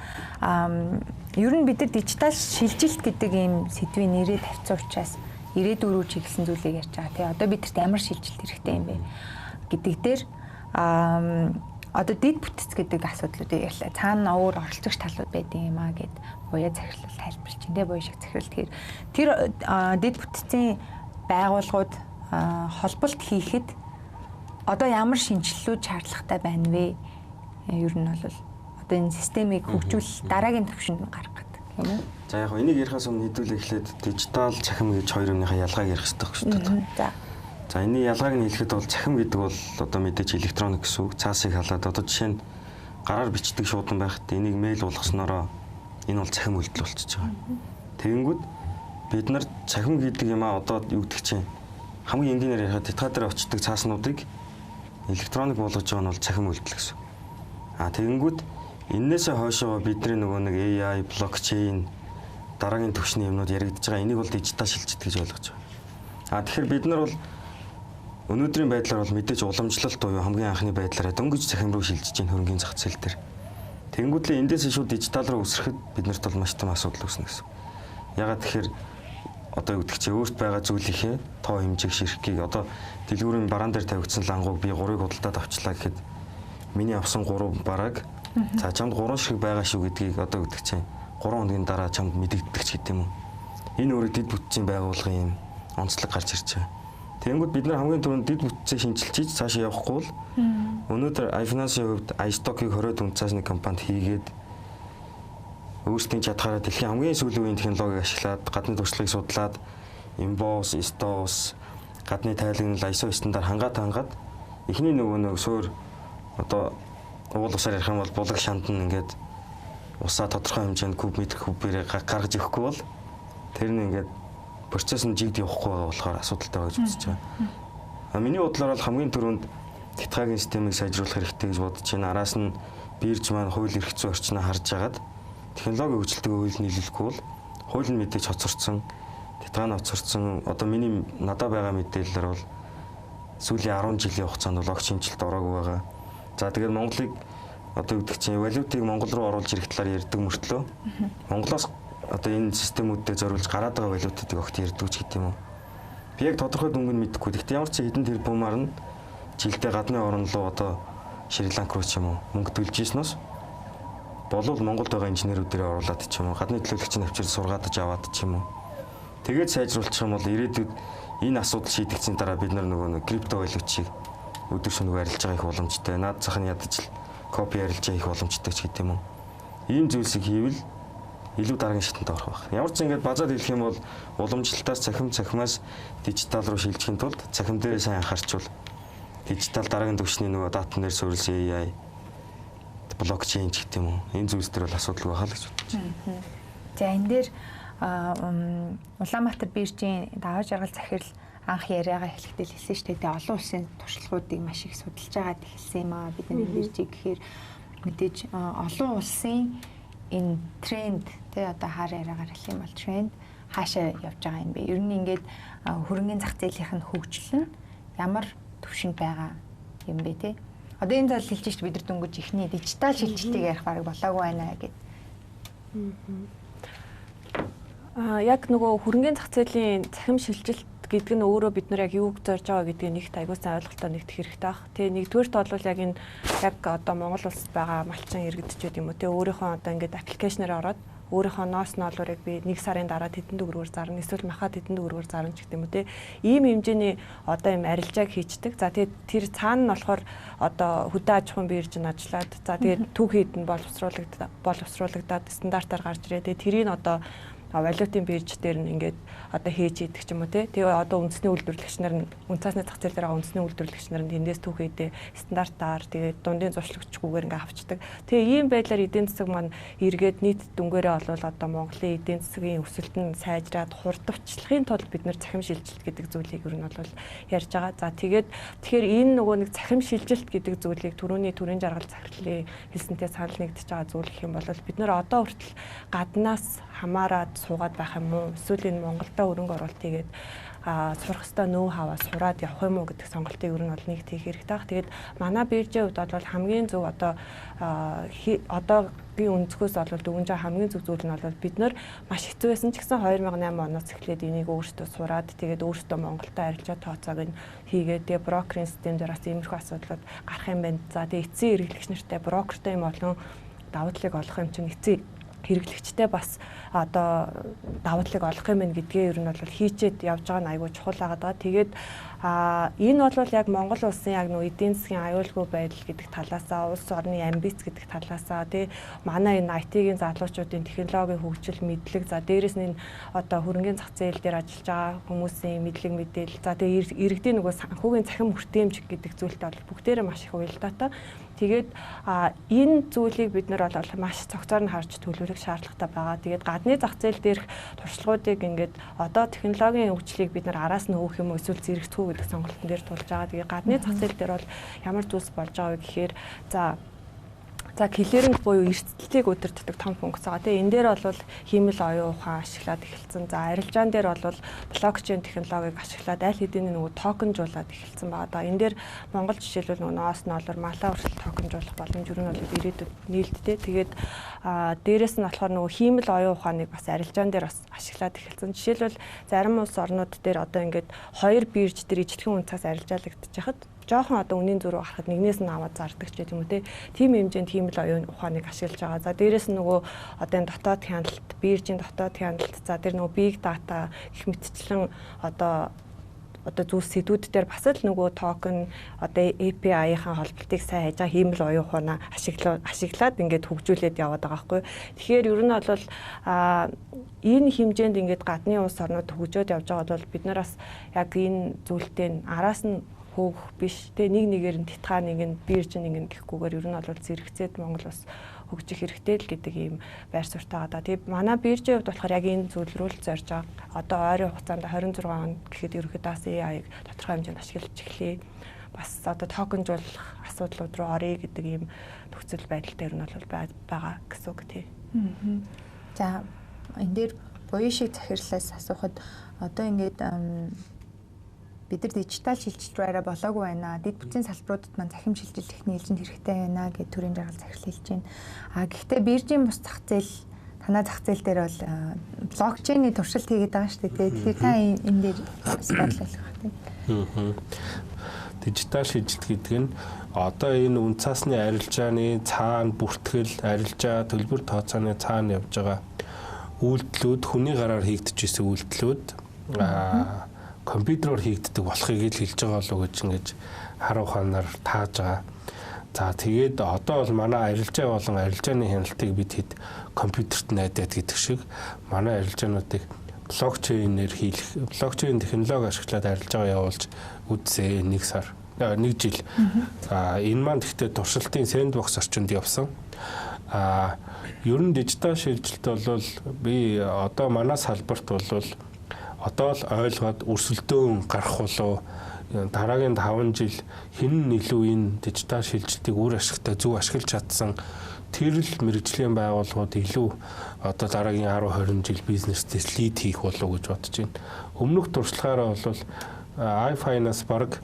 ер нь бид нар дижитал шилжилт гэдэг ийм сэдвийн нэрээ тавьсан учраас ирээдүйн рүү чиглэсэн зүйлийг ярьж байгаа тий. Одоо бидэрт ямар шилжилт хэрэгтэй юм бэ гэдэг дээр одоо дэд бүтц гэдэг асуудлуудыг ярьлаа. Цаана өөр оролцогч талууд байдаг юм аа гэд буяа захирлал тайлбарч чинь тий. Буяа шиг захирал тэгэхээр тэр дэд бүтцийн байгууллагууд холболт хийхэд одоо ямар шинжилэлүүд шаардлагатай байна вэ? Ер нь бол одоо энэ системийг хөгжүүл дараагийн түвшинд гаргах гэдэг юм уу? За яг энийг ярихаас өмнө хэдүүлээ эхлээд дижитал цахим гэж хоёр юмныхаа ялгааг ярих хэрэгтэй шүү дээ. За энэ ялгааг нь хэлэхэд бол цахим гэдэг бол одоо мэдээж электроник гэсэн үг. Цаасыг халаад одоо жишээ нь гараар бичдэг шуудан байхад энийг мэйл болгоснороо энэ бол цахим үйлдэл болчихж байгаа. Тэгэнгүүт бид нар цахим гэдэг юм а одоо юу гэдэг чинь хамгийн энгийнээр ярихад деталь дээр очдог цааснуудыг электроник болгож байгаа нь бол цахим үйлдэл гэсэн. Тэгэнгүүт энээсээ хойшоо бидний нөгөө нэг AI, блокчейн дараагийн түвшний юмнууд яригдж байгаа. Энийг бол дижитал шилжилт гэж ойлгож байгаа. Тэгэхээр бид нар бол өнөөдрийн байдлаар бол мэдээж уламжлалт буюу хамгийн анхны байдлаараа дөнгөж цахим руу шилжиж байгаа хөрөнгөний зах зээл дээр. Тэнгүүдлээ эндээс шууд дижитал руу өсөхэд биднэрт бол маш том асуудал үүснэ гэсэн. Ягаад тэгэхээр одоо юу гэдэг чи өөрт байгаа зүйлийнхээ тоо хэмжээг ширхгийг одоо дэлгүүрийн бараан дээр тавигдсан лангууг би 3-ыг худалдаад авчлаа гэхэд миний авсан 3 бараг за чамд 3 ширхэг байгаа шүү гэдгийг одоо юу гэдэг чи 3 хоногийн дараа чамд мэдэгддэг ч гэдэм үү. Энэ өөрөө дэд бүтцийн байгууллагын юм онцлог гарч ирж байгаа. Тэнгүүд бид нар хамгийн түрүүнд дэд бүтцээ шинжилж хийж цаашаа явахгүй бол өнөөдөр iFinance-ийн хувьд iStock-ыг 20 үнцаасны компанид хийгээд өөрсдийн чадхаараа дэлхийн хамгийн сүүлийн үеийн технологиг ашиглаад гадны туршлагыг судлаад Inbox, Stos, гадны тайлагнал ISO стандарт хангаад эхний нөгөө суур одоо уул усаар ярих юм бол булаг шандан ингээд усаа тодорхой хэмжээнд куб-метр кубээр гаргаж өгөхгүй бол тэр нь ингээд процесс нь жигд явахгүй байгаа болохоор асуудалтай байж үзэж байгаа. Миний бодлоор бол хамгийн түрүүнд Хятагийн системийг сайжруулах хэрэгтэй гэж бодож байна. Араас нь бирж маань хууль эрх зүйн орчноо харж агаад технологийн хөгжилтэйг хууль нийлүүлэхгүй бол хууль нь мэдээж хоцорсон, Хятад нь хоцорсон. Одоо миний надад байгаа мэдээлэлээр бол сүүлийн 10 жилийн хугацаанд бол огт шинжилт ороогүй байгаа. За тэгээд Монголыг одоо юу гэдэг чинь валютыг Монгол руу оруулж ирэх талаар ярьдаг мөртлөө Монголоос одоо энэ системүүдэд зориулж гараад байгаа валютуудыг огт ярьдаг ч гэдэм юм. Би яг тодорхой дүнг нь мэдэхгүй. Гэхдээ ямар ч хэдэн тэрбумаар нь жилдээ гадны орн руу одоо Шри-Ланк руу ч юм уу мөнгө төлж ийснээс болов Монголд байгаа инженерүүдэрээ оруулаад ч юм уу гадны төлөөлөгчийн авчир сургаадаж аваад ч юм уу. Тэгээд сайжруулчих юм бол ирээдүйд энэ асуудал шийдэгдсийн дараа бид нар нөгөө крипто валютыг өдөр шөнөгүй арилж байгаа их боломжтой. Наад зах нь ядаж л копи арилж байгаа их боломжтой ч гэдэм юм. Ийм зүйлсийг хийвэл илүү дараагийн шатанд орох байх. Ямар ч ингэж базаад хэлэх юм бол уламжлалтаас цахимаас дижитал руу шилжихийн тулд цахим дээр сайн анхаарчвал дижитал дараагийн түвшний нөгөө датан дээр суурилсан AI блокчейн ч гэдэг юм уу. Энэ зүйлс төр бол асуудал байгаа л гэж бодож байна. За энэ дээр Улаанбаатар биржийн даваа жаргал захирал анх яриагаа эхлэхдээ хэлсэн шүү дээ. Олон улсын туршлагуудыг маш их судалж байгаа хэлсэн юм аа. Бидний биржийг гэхээр мэдээж олон улсын энэ тренд тий одоо хаар яриагаар хэлэх юм бол тренд хаашаа явж байгаа юм бэ? Ер нь ингээд хөрөнгөний зах зээлийнх нь хөгжил нь ямар төвшөнд байгаа юм бэ тий? Одоо энэ зал хэлж чинь бид нар дөнгөж ихний дижитал шилжилтийг ярих бараг болоогүй байна гэд. Яг нөгөө хөрөнгөний зах зээлийн цахим шилжилт гэдэг нь өөрөө бид нар яг юуг зорж байгаа гэдгийг нэгт аягүй сайн ойлголтоо нэгтгэх хэрэгтэй баг. Тэгээ нэгдүгээрт бол яг энэ яг одоо Монгол улсад байгаа малчин иргэдчүүд юм уу те өөрийнхөө одоо ингээд аппликейшнээр ороод өөрийнхөө ноос ноолуурыг би 1 сарын дараа тэдэн төгрөгөөр зарна эсвэл маха тэдэн төгрөгөөр зарна ч гэдэг юм уу те ийм хэмжээний одоо юм арилжааг хийчдэг. За тэгээд тэр цаана нь болохоор одоо хөдөө аж ахуйн бирж нь ажиллаад за тэгээд түүхийд нь боловсруулагдаад стандартаар гарч ирээ. Тэгээд тэрийг одоо валютын бирж дээр нь ингээд одоо хийж идэх ч юм уу те. Тэгээ одоо үндэсний үйлдвэрлэгч нар нь үнцаасны зах зээл дээр байгаа үндэсний үйлдвэрлэгч нар нь тэндээс түүхийдээ стандартаар тэгээ дундын зуршлагчгүйгээр ингээд авчдаг. Тэгээ ийм байдлаар эдийн засаг маань эргээд нийт дүнгээрээ олвол одоо Монголын эдийн засгийн өсөлт нь сайжраад хурдвчлахын тулд бид нэр цахим шилжилт гэдэг зүйлийг ер нь бол ярьж байгаа. За тэгэхээр энэ нөгөө нэг цахим шилжилт гэдэг зүйлийг төрийн жаргал захирлын хэлсэнтэй санал нэгдэж байгаа зүйл гэх юм бол бид нэр одоо хүртэл гаднаас хамаарад суугаад байх юм уу? Эсвэл энэ Монголда өрөнгө оруулалт хийгээд сурах хэвээр нөө хаваа сураад явах юм уу гэдэг сонголтыг ер нь бол нэгт хийх хэрэгтэй баг. Тэгээд манай биржийн хувьд бол хамгийн зөв одоогийн өнцгөөс бол дүнжээ хамгийн зөв зүйл нь бол бид нар маш хэцүү байсан ч гэсэн 2008 оноос эхлээд энийг өөрсдөө сураад тэгээд өөрсдөө Монголтой арилжаа тооцоог нь хийгээд тэгээд брокерийн систем дээр бас иймэрхүү асуудлууд гарах юм байна. За тэгээд эцсийн эрхлэгч нартай брокертай юм олон давуу талыг олох юм чинь эцсийн хэрэглэгчтэй бас одоо давуу талыг олох юм байна гэдгээ ер нь бол хийчээд явж байгаа нь айгүй чухал байгаа. Тэгээд энэ бол яг Монгол улсын яг нөө эдийн засгийн аюулгүй байдал гэдэг талаасаа улс орны амбиц гэдэг талаасаа тий манай энэ IT-ийн залуучуудын технологийн хөгжил мэдлэг за дээрэс нь одоо хөрөнгөний зах зээл дээр ажиллаж байгаа хүмүүсийн мэдлэг мэдээлэл за тэгээд иргэдийн нөгөө санхүүгийн цахим хүртээмж гэдэг зүйлтэй бол бүгдээрээ маш их уялдаатай. Тэгээд энэ зүйлийг бид нар бол маш цогцоор нь харж төлөвлөх шаардлагатай байгаа. Тэгээд гадны зах зээл дээрх туршлагуудыг ингээд одоо технологийн хөгжлийг бид нар араас нь өөх юм уу эсвэл зэрэгцэх үү гэдэг сонголтын дээр тулж байгаа. Тэгээд гадны зах зээл дээр бол ямар зүйлс болж байгаа вэ гэхээр за За клиринг буюу эрсдэлтийг удирддаг том функц байгаа. Тэгээ энэ дээр бол хиймэл оюун ухаан ашиглаад эхэлсэн. За арилжаан дээр бол блокчейн технологиг ашиглаад аль хэдийн нөгөө токенжуулаад эхэлсэн байгаа. Одоо энэ дээр Монгол жишээлбэл нөгөө ноос нолор малаа хүртэл токенжуулах боломж юу нь бол ирээдүйд нийлддэг. Тэгээд дээрэс нь болохоор нөгөө хиймэл оюун ухааныг бас арилжаан дээр бас ашиглаад эхэлсэн. Жишээлбэл зарим улс орнууд дээр одоо ингээд 2 бирж дээр ижлэхэн үнцаас арилжаалагдчих хахад жоохон одоо үнийн зөрүү гарахад нэгнээс нь аваад зардаг ч гэдэг юм уу тийм хэмжээнд хиймэл оюун ухааныг ашиглаж байгаа. За дээрэс нь нөгөө одоо энэ дотоод хяналт, биржийн дотоод хяналт, за тэр нөгөө big data гэх мэтчлэн одоо зүйлс сэдвүүд дээр бас л нөгөө токен одоо API-ийн холболтыг сайн хайж байгаа хиймэл оюун ухаанаа ашиглаад ингээд хөгжүүлээд яваад байгаа байхгүй. Тэгэхээр ер нь бол энэ хэмжээнд ингээд гадны улс орнууд хөгжөөд явж байгаа бол бид нараас яг энэ зүйлтэй араас нь хөөх биш. Тэгээ нэг нэгээр нь титгаа нэг нь бирж нэг нь гэхгүйгээр ер нь бол зэрэгцээд Монгол бас хөгжих хэрэгтэй л гэдэг ийм байр суурьтай байгаа. Тэгээ манай биржийн хувьд болохоор яг энэ зүйл рүү л зорж байгаа. Одоо ойрын хугацаанд 26 он гэхэд ерөөдөө AI-г тодорхой хэмжээнд ашиглаж эхлэе. Бас одоо токенжуулах асуудлууд руу оръё гэдэг ийм нөхцөл байдалтай ер нь бол байгаа гэсэн үг тий. За энэ дээр буян шиг захирлаас асуухад одоо ингээд бид нар дижитал шилжилт рүү арай болоогүй байна. Дэд бүтцийн салбаруудад маань захим шилжилт технологийн хэрэгтэй байна гэд төрийн жаргал захирал хэлж байна. Гэхдээ биржийн бус зах зээл танаа зах зээл дээр бол блокчейний туршилт хийгээд байгаа шүү дээ. Тэгэхээр та энэ дээр бодлоо тийм. Дижитал шилжилт гэдэг нь одоо энэ үн цасны арилжааны цаана бүртгэл, арилжаа, төлбөр тооцооны цаана явж байгаа үйлдэлүүд, хүний гараар хийгдэж исэн үйлдэлүүд компьютероор хийгддэг болохыг л хэлж байгаа болов гэж ингэж хар ухаанаар тааж байгаа. За тэгээд одоо бол манай арилжаа болон арилжааны хяналтыг бид хэд компьютерт найдаад гэдэг шиг манай арилжаануудыг блокчейнээр хийх, блокчейн технологи ашиглаад арилжаа явуулж үзсэн 1 сар, 1 жил. Энэ маань гэхдээ туршилтын сэндбокс орчинд явсан. Ер нь дижитал шилжилт бол би одоо манай салбарт бол одоо л ойлгоод өрсөлдөөн гарах болов дараагийн 5 жил хэн илүү энэ дижитал шилжилтийг үр ашигтай зөв ашиглаж чадсан тэр л мэрэгжлийн байгууллагууд илүү одоо дараагийн 10-20 жил бизнестэй лид хийх болов гэж бодож байна. Өмнөх туршлагаараа бол iFinance баг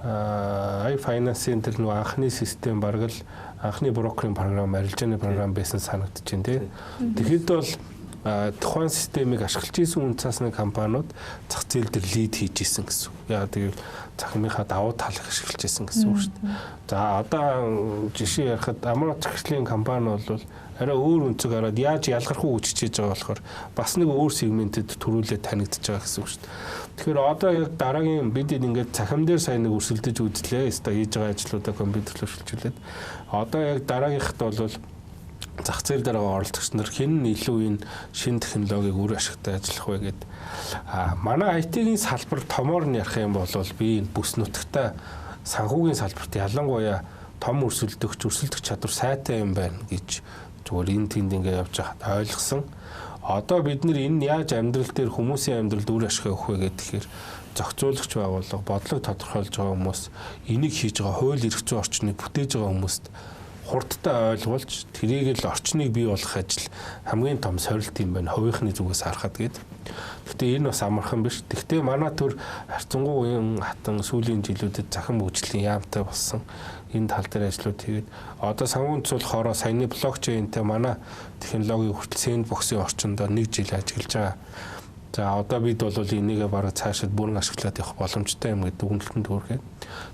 iFinance-ийн тэр нэг анхны систем баг л анхны брокерийн програм, арилжааны програм байсан санагдаж байна тийм. Тэгэхэд бол тухайн системийг ашиглаж исэн үн цасны компаниуд зах зээл дээр лид хийж исэн гэсэн. Яа тэгээд захимынхаа давуу талыг ашиглаж исэн гэсэн үг шүү дээ. За одоо жишээ ярихад амар захирлын компани бол арай өөр өнцөг хараад яаж ялгарх уу гэж хичээж байгаа болохоор бас нэг өөр сегментэд төрүүлээд танигдчихж байгаа гэсэн үг шүү дээ. Тэгэхээр одоо яг дараагийн бид ингээд захим дээр сайн нэг өрсөлдөж үзлээ. Өстой хийж байгаа ажлуудаа компьютерлөө шилжүүлээд одоо яг дараагийнхд бол зах зээл дээр оролцогч нар хэн илүү энэ шинэ технологиг үр ашигтай ажиллах вэ гэд манай IT-ийн салбар томоор нь ярих юм бол би энэ бүс нутагта санхүүгийн салбарт ялангуяа том өрсөлдөх чадвар сайтай юм байна гэж зүгээр энэ тэнд ингээ явж байхад ойлгосон. Одоо бид нэр энэ яаж амьдрал дээр хүмүүсийн амьдралд үр ашиг өгөх вэ гэхээр зохицуулагч байгууллага, бодлого тодорхойлж байгаа хүмүүс, энийг хийж байгаа хууль эрх зүйн орчныг бүтээж байгаа хүмүүст хурдтай ойлгуулж тэрийг л орчныг бий болгох ажил хамгийн том сорилт юм байна. Хувийнхны зүгээс харахад гээд. Гэхдээ энэ бас амархан биш. Гэхдээ манай төр харцангуй уян хатан сүүлийн жилүүдэд захин хөгжлийн яамтай болсон. Энэ тал дээр ажлууд хийгээд одоо санхүүгийн цуглахаараа саяны блокчейнтэй манай технологийн хүртэл сэндбоксын орчинд 1 жил ажиллаж байгаа. За одоо бид бол энийгээ бараг цаашид бүрэн ашиглаад явах боломжтой юм гэдэг үнэлтэнд хүргээд.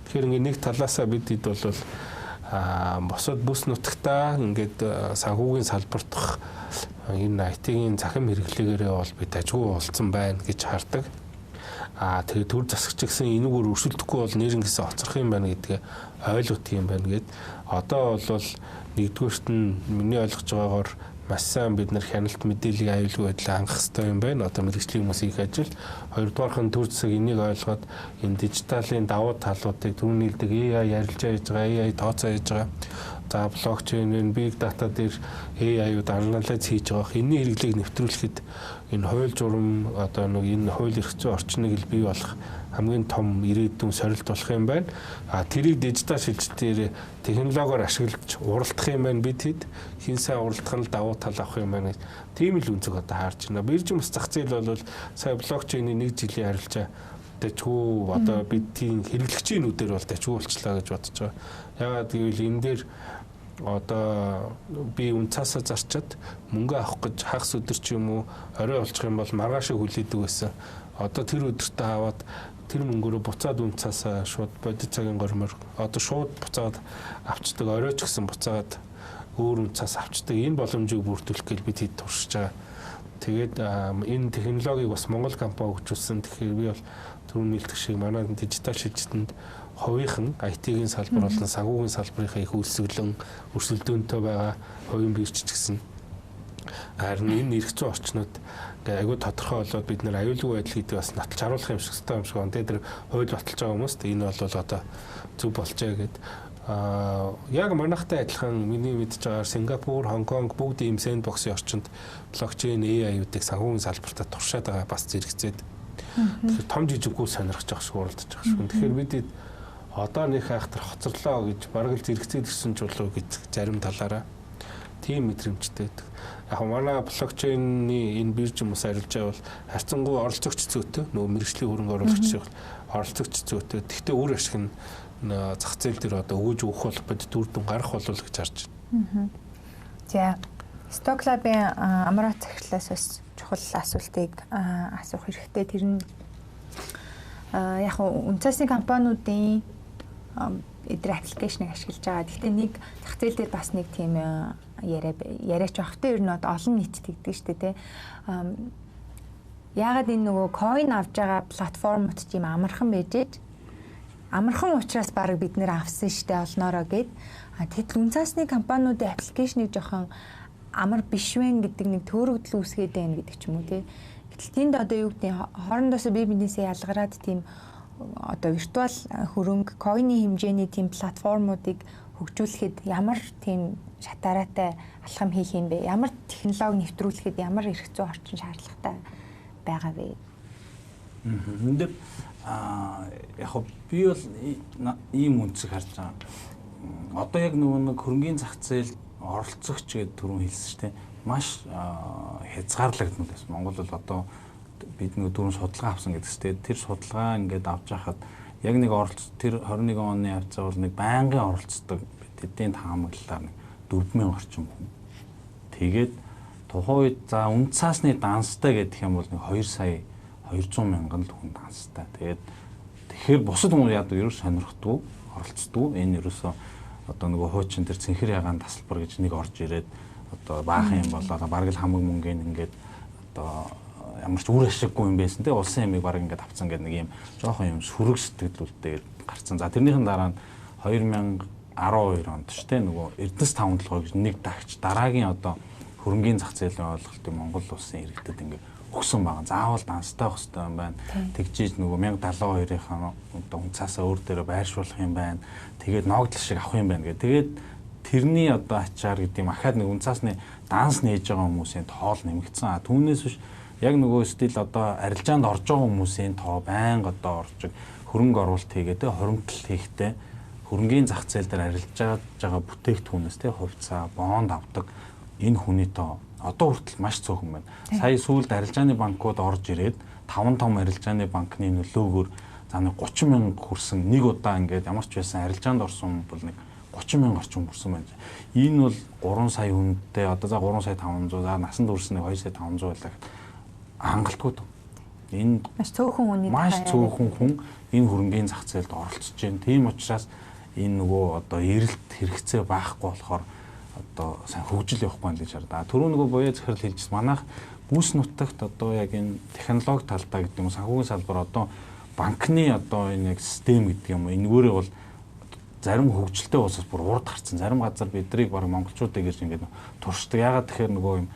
Тэгэхээр ингээ нэг талаасаа бид бол босод бүс нутагтаа ингээд санхүүгийн салбартах энэ IT-ийн захим хэрэглээгээрээ бол бид ажгүй болцсон байна гэж хардаг. Тэгээ төр засагч гэсэн энэгээр өршөлдөхгүй бол нэрнгэсээ оцрох юм байна гэдгээ ойлгох юм байна гэд. Одоо бол нэгдүгээрт нь миний ойлгож байгаагаар маш сайн бид нар хяналт мэдээллийн аюулгүй байдлаа хангах хэрэгтэй юм байна. Одоо мэрэгжлийн хүмүүс их ажил. Хоёрдугаарх нь төр засаг энийг ойлгоод энэ дижиталын давуу талуудыг түрүүний хэлдэг AI арилжаа хийж байгаа, AI тооцоо хийж байгаа. За блокчейн, big data дээр AI-ууд анализ хийж байгаа. Энэний хэрэглээг нэвтрүүлэхэд энэ хууль журам одоо нэг энэ хууль эрх зүйн орчныг л бий болох хамгийн том ирээдүйн сорилт болох юм байна. Тэрийг дижитал шилжилтээр технологиор ашиглаж уралдах юм байна. Бид хэд хин сайн уралдах нь давуу тал авах юм байна. Тийм л үнцэг одоо харж байна. Биржийн бас зах зээл бол сая блокчейний 1 жилийн харилцаа дэчгүй одоо бидний хэрэглэгчийнүүдээр бол дэчгүй болчлаа гэж бодож байгаа. Ягаад гэвэл энэ дээр одоо би үнцаасаа зарчаад мөнгө авах гэж хагас өдөр ч юм уу орой олчих юм бол маргааш хүлээдэг байсан. Одоо тэр өдөртөө аваад тэр мөнгөөрөө буцаад үнцаасаа шууд бодит цагийн гормоор одоо шууд буцаад авчдаг. Орой ч гэсэн буцаад өөр үнцаас авчдаг. Энэ боломжийг бүрдүүлэх гэж бид хэд туршиж байгаа. Тэгээд энэ технологиг бас Монгол компани хөгжүүлсэн. Тэгэхээр би бол түрүүн нэлдэг шиг манай дижитал шилжилтэнд хувийнхан IT-ийн салбар болон санхүүгийн салбарынхаа их үйлсэглэн өрсөлдөөнтэй байгаа хувийн бирж ч гэсэн харин энэ эрх зүйн орчнууд айгүй тодорхой болоод бид нэр аюулгүй байдал гэдэг бас наталж харуулах юм шиг байна. Тэр хууль баталж байгаа хүмүүст энэ бол одоо зөв болжээ гэд яг манайхтай адилхан миний мэдж байгаагаар Сингапур, Хонконг бүгд ийм сэндбоксын орчинд блокчейн AI-уудыг санхүүгийн салбартаа туршаад байгаа бас зэрэгцээд том жижиггүй сонирхож байгаа шиг уралдаж байгаа шүү. Тэгэхээр бид одоо нэг хайхтар хоцорлоо гэж бараг л зэрэгцээд ирсэн ч болов гэж зарим талаараа тийм мэдрэмжтэй байдаг. Яг манай блокчейний энэ бирж хүмүүс арилж байгаа бол харьцангуй оролцогч зүйтэй нөгөө мэргэжлийн хөрөнгө оруулагч оролцогч зүйтэй. Гэхдээ үр ашиг нь зах зээл дээр одоо өгөөж өгөх бол бодит үр дүн гарах болов гэж харж байна. За Stock Lab-ийн амраа захирлаас бас чухал асуултыг асуух хэрэгтэй. Тэр нь яг үнцасны компаниудын эдгээр аппликейшнийг ашиглаж байгаа. Гэхдээ нэг зах зээл дээр бас нэг тийм яриач багтаа ер нь олон нийтэд тэгдэг шүү дээ, тэ. Яагаад энэ нөгөө coin авж байгаа платформуд тийм амархан байжээж амархан учраас баг бид нэр авсан шүү дээ олноороо гэд. Тэтэл үнцасны компаниудын аппликейшнийг жоохон амар биш вэ гэдэг нэг төөрөгдөл үүсгээд байна гэдэг ч юм уу, тэ. Гэтэл тэнд одоо юу гэдэг хоорондоосоо бие биенээсээ ялгараад тийм одоо виртуал хөрөнгө койны хэмжээний тийм платформуудыг хөгжүүлэхэд ямар тийм шатаараатай алхам хийх юм бэ? Ямар технологи нэвтрүүлэхэд ямар эрх зүйн орчин шаардлагатай байгаа вэ? Энд дээр яг би бол ийм үнцэг харж байгаа. Одоо яг нэг хөрөнгөний зах зээл оролцогч гэдэг түрүүн хэлсэн шүү дээ. Маш хязгаарлагдмал байсан. Монгол бол одоо бид нэг дөрөв судалгаа авсан гэдэг чинь тэр судалгаа ингээд авч яхад яг нэг тэр 21 оны явцаа бол нэг байнгын оролцдог эдийн таамаглалаар нэг 4,000 орчим хүн. Тэгээд тухайн үед за үн цаасны данстай гэдэг юм бол нэг 2 сая 200 мянган л хүн данстай. Тэгэхээр бусад хүмүүс яадаг ерөөс сонирхдгүй, оролцдог. Энэ ерөөсөө одоо нөгөө хуучин тэр цэнхэр ягаан тасалбар гэж нэг орж ирээд одоо баахан юм болоо бараг л хамаг мөнгөний ингээд одоо ямар ч үр ашиггүй юм байсан те улсын ямиг бараг ингээд авцсан гэдэг нэг юм жоохон юм сүрэг сэтгэлдүүлтэй гарцсан. За тэрнийхэн дараа нь 2012 онд ч те нөгөө Эрдэнэс 5 толгой гэж нэг дагч дараагийн одоо хөрөнгөний зах зээлийн ойлголтыг Монгол улсын иргэдэд ингээд өгсөн байгаа. Заавал данстай байх хэрэгтэй юм байна. Тэгжиж нөгөө 1072-ийн одоо үнцаасаа өөр дээрээ байршуулах юм байна. Тэгээд ногдол шиг авах юм байна гэх. Тэгээд тэрний одоо ачаар гэдэг юм ахаад нэг үнцаасны данс нээж байгаа хүмүүсийн тоол нэмэгдсэн. Түүнээс биш яг нөгөө стил одоо арилжаанд орж байгаа хүмүүсийн тоо байнга одоо орж хөрөнгө оруулалт хийгээд хоримтлал хийхдээ хөрөнгөний зах зээл дээр арилжаад байгаа бүтээгдэхүүнээс те хувьцаа, бонд авдаг энэ хүний тоо одоо хүртэл маш цөөхөн байна. Сая сүүлд арилжааны банкуд орж ирээд 5 том арилжааны банкны нөлөөгөөр за нэг 30 мянга хүрсэн нэг удаа ингээд ямар ч байсан арилжаанд орсон бол нэг 30 мянга орчим хүрсэн байна. Энэ бол 3 сая хүнтэй одоо за 3 сая 500 за насанд хүрсэн нэг 2 сая 500 байлаа гэхэд хангалтгүй. Энэ маш цөөхөн хүний маш цөөхөн хүн энэ хөрөнгөний зах зээлд оролцож байна. Тийм учраас энэ нөгөө одоо эрэлт хэрэгцээ байхгүй болохоор одоо сайн хөгжил явахгүй байх гэж хараа. Түрүү нөгөө буяа захирал хэлжсэн. Манайх бүс нутагт одоо яг энэ технологи талдаа гэдэг юм санхүүгийн салбар одоо банкны одоо энэ яг систем гэдэг юм. Энэгээр бол зарим хөгжилтэй улсаас бүр урд гарцсан. Зарим газар бидрийг баг монголчуудыг гэж ингээд туршдаг. Ягаад тэгэхээр нөгөө юм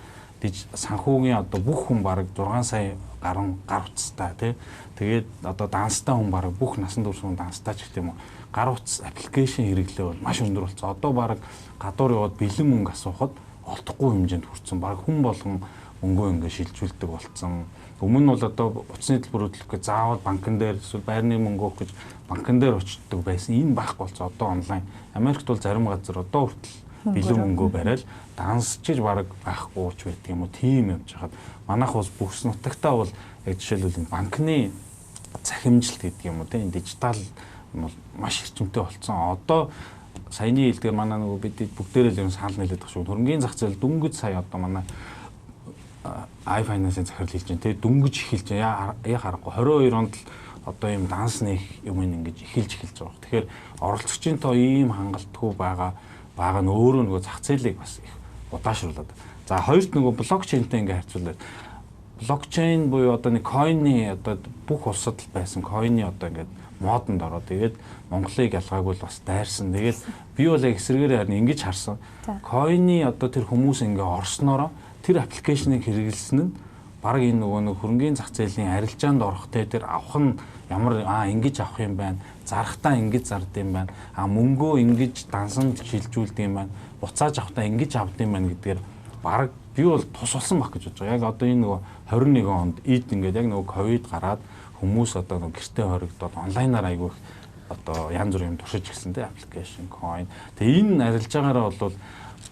санхүүгийн одоо бүх хүн баг 6 сая гар утастай тий. Тэгээд одоо данстай хүн баг бүх насанд хүрсэн данстай ч гэх юм уу гар утас аппликейшн хэрэглээ бол маш өндөр болсон. Одоо баг гадуур яваад бэлэн мөнгө асуухад олдохгүй хэмжээнд хүрсэн. Баг хүн болгон мөнгөө ингээ шилжүүлдэг болсон. Өмнө нь бол одоо утасны төлбөр хөдлөх гэж заавал банкн дээр эсвэл байрны мөнгө өгөх гэж банкн дээр очдог байсан. Энэ байхгүй болсон. Одоо онлайн. Америкт бол зарим газар одоо хүртэл бэлэн мөнгөө бариад дансчиж баг байхгүй ч байдаг юм уу. Тийм явж хахад манайх бас бүхс нутагтаа бол яг жишээлбэл банкны цахимжилт гэдэг юм уу тийм дижитал бол маш эрчимтэй болсон. Одоо саяны хэлдгээр манай нөгөө бид бүгдээрээ л санал нийлээд байгаа шүү. Хөрөнгөний зах зээл дөнгөж сая одоо манай iFinance-ийн захирал хэлж байна. Тэгээ дөнгөж эхэлж яа харахгүй 22 онд л одоо ийм данс нэх юм ингэж эхэлж байгаа. Тэгэхээр оролцогчийн тоо ийм хангалтгүй байгаа нь өөрөө нөгөө зах зээлийг бас их удаашруулад. За хоёрт нөгөө блокчейнтэй ингээ харьцуулаад блокчейн буюу одоо нэг койны одоо бүх улсад л байсан койны одоо ингээд модонд ороод тэгээд Монголыг ялгаагүй л бас дайрсан. Тэгээд би бол яг эсрэгээр харин ингэж харсан. Койны одоо тэр хүмүүс ингээ орсноороо тэр аппликейшнийг хэрэглэсэн нь баг энэ нөгөө нэг хөрөнгөний зах зээлийн арилжаанд орох тэр авах нь ямар ингэж авах юм байна. Зарахтаа ингэж зард юм байна. Мөнгөө ингэж дансанд шилжүүлдэг юм байна. Буцааж авахтаа ингэж авд юм байна гэдгээр баг би бол тус болсон баг гэж бодож байгаа. Яг одоо энэ нөгөө 21 онд ийд ингээд яг нөгөө ковид гараад хүмүүс одоо нөгөө гэртээ хоригдоод онлайнаар айгүй одоо янз бүрийн юм туршиж гисэн тэ аппликейшн, coin. Тэгээ энэ арилжаагаараа бол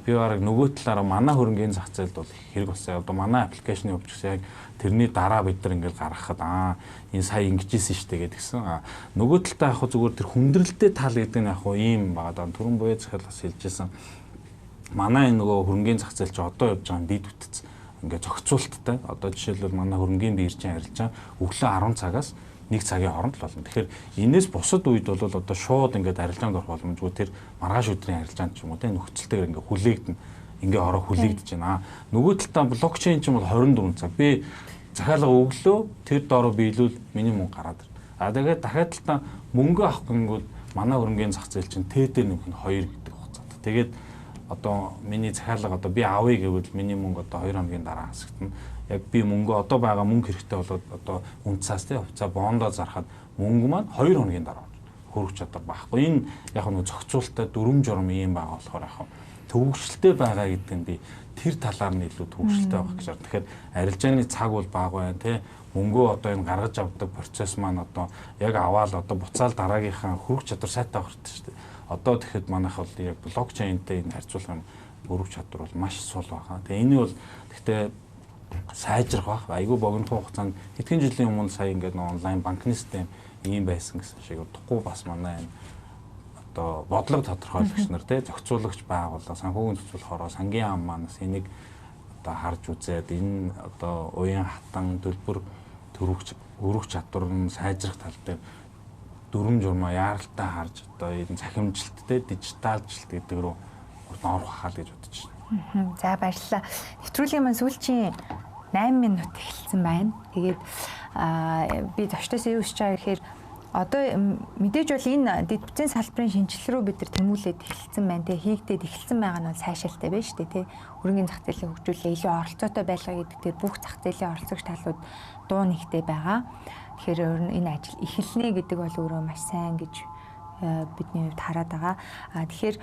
би бараг нөгөө талаараа манай хөрөнгөний зах зээлд бол хэрэг болсон. Одоо манай аппликейшны өвчсөн яг тэрний дараа бид нар ингээд гаргахад энэ сая ингэжсэн шүү дээ гэдгсэн. Нөгөө талдаа яг зүгээр тэр хүндрэлтэй тал гэдэг нь яг ийм байгаа. Түрэн буяа захирал бас хэлжсэн. Манай нөгөө хөрөнгөний зах зээл чи одоо явж байгаа нь бид бүтц ингээд зохицуулттай. Одоо жишээлбэл манай хөрөнгөний биерчийн арилжаа өглөө 10 цагаас 1 цагийн хооронд л болно. Тэгэхээр энэс бусад үед бол одоо шууд ингээд арилжаанд орох боломжгүй тэр маргааш өдрийн арилжаанд ч юм уу те нөхцөлтэйгээр ингээд хүлээгдэн ингээ ороо хүлээгдэж байна. Нөгөө талдаа блокчейн ч юм бол 24 цаг. Би захиалга өглөө тэр доороо биелүүл миний мөнгө гараад ирнэ. Тэгээд дахиад талдаа мөнгө авах гингүүд манай хөрөнгөний зах зээл чинь дээр нэмэх нь 2 гэдэг хугацаатай. Тэгээд одоо миний захиалга одоо би авъя гэвэл миний мөнгө одоо 2 хоногийн дараа хасагдана. Яг би мөнгө одоо байгаа мөнгө хэрэгтэй болоод одоо үнцаас тий хувьцаа бондоо зархад мөнгө маань 2 хоногийн дараа хөрөх чадвар байхгүй. Энэ яг нэг зохицуулалттай дүрм журм юм байгаа болохоор яг төвөгшөлтэй байгаа гэдэг нь би тэр талаар нь илүү төвөгшөлтэй байгаа гэж байна. Тэгэхээр арилжааны цаг бол бага байна тий мөнгөө одоо энэ гаргаж авдаг процесс маань одоо яг аваад одоо буцаал дараагийнхаа хөрөх чадвар сайтай байх хэрэгтэй шүү дээ. Одоо тэгэхэд манайх бол яг блокчейнтэй энэ харьцуулах юм хөрөх чадвар бол маш сул байгаа. Тэгээ энэ бол гэхдээ сайжрах байх. Айгүй богино хугацаанд хэдхэн жилийн өмнө сая ингээд онлайн банкны систем ийм байсан гэсэн шиг утгагүй бас манай энэ одоо бодлого тодорхойлогч нар те зохицуулагч байгууллага санхүүгийн зохицуулахороо сангийн ам манаас энийг одоо харж үзээд энэ одоо уян хатан төлбөр өрөх чадвар нь сайжрах тал дээр дүрм журмаа яаралтай харж одоо энэ цахимжилттэй дижиталжилт гэдэг рүү орох хаа гэж бодож байна. За баярлалаа. Нэвтрүүлгийн маань сүүлчийн 8 минут эхэлсэн байна. Тэгээд би зочдоос юу хийж байгаа гэхээр одоо мэдээж бол энэ дэд бүтцийн салбарын шинжилэл рүү бид нар тэмүүлээд эхэлсэн байна. Тэгээ хийгдээд эхэлсэн байгаа нь бол сайшаалтай байна шүү дээ, тий. Хөрөнгөний зах зээлийг хөгжүүлээ, илүү оролцоотой байлгаа гэдэг дээр бүх зах зээлийн оролцогч талууд дуу нэгтэй байгаа. Тэгэхээр энэ ажил эхэлнэ гэдэг бол өөрөө маш сайн гэж бидний хувьд хараад байгаа. Тэгэхээр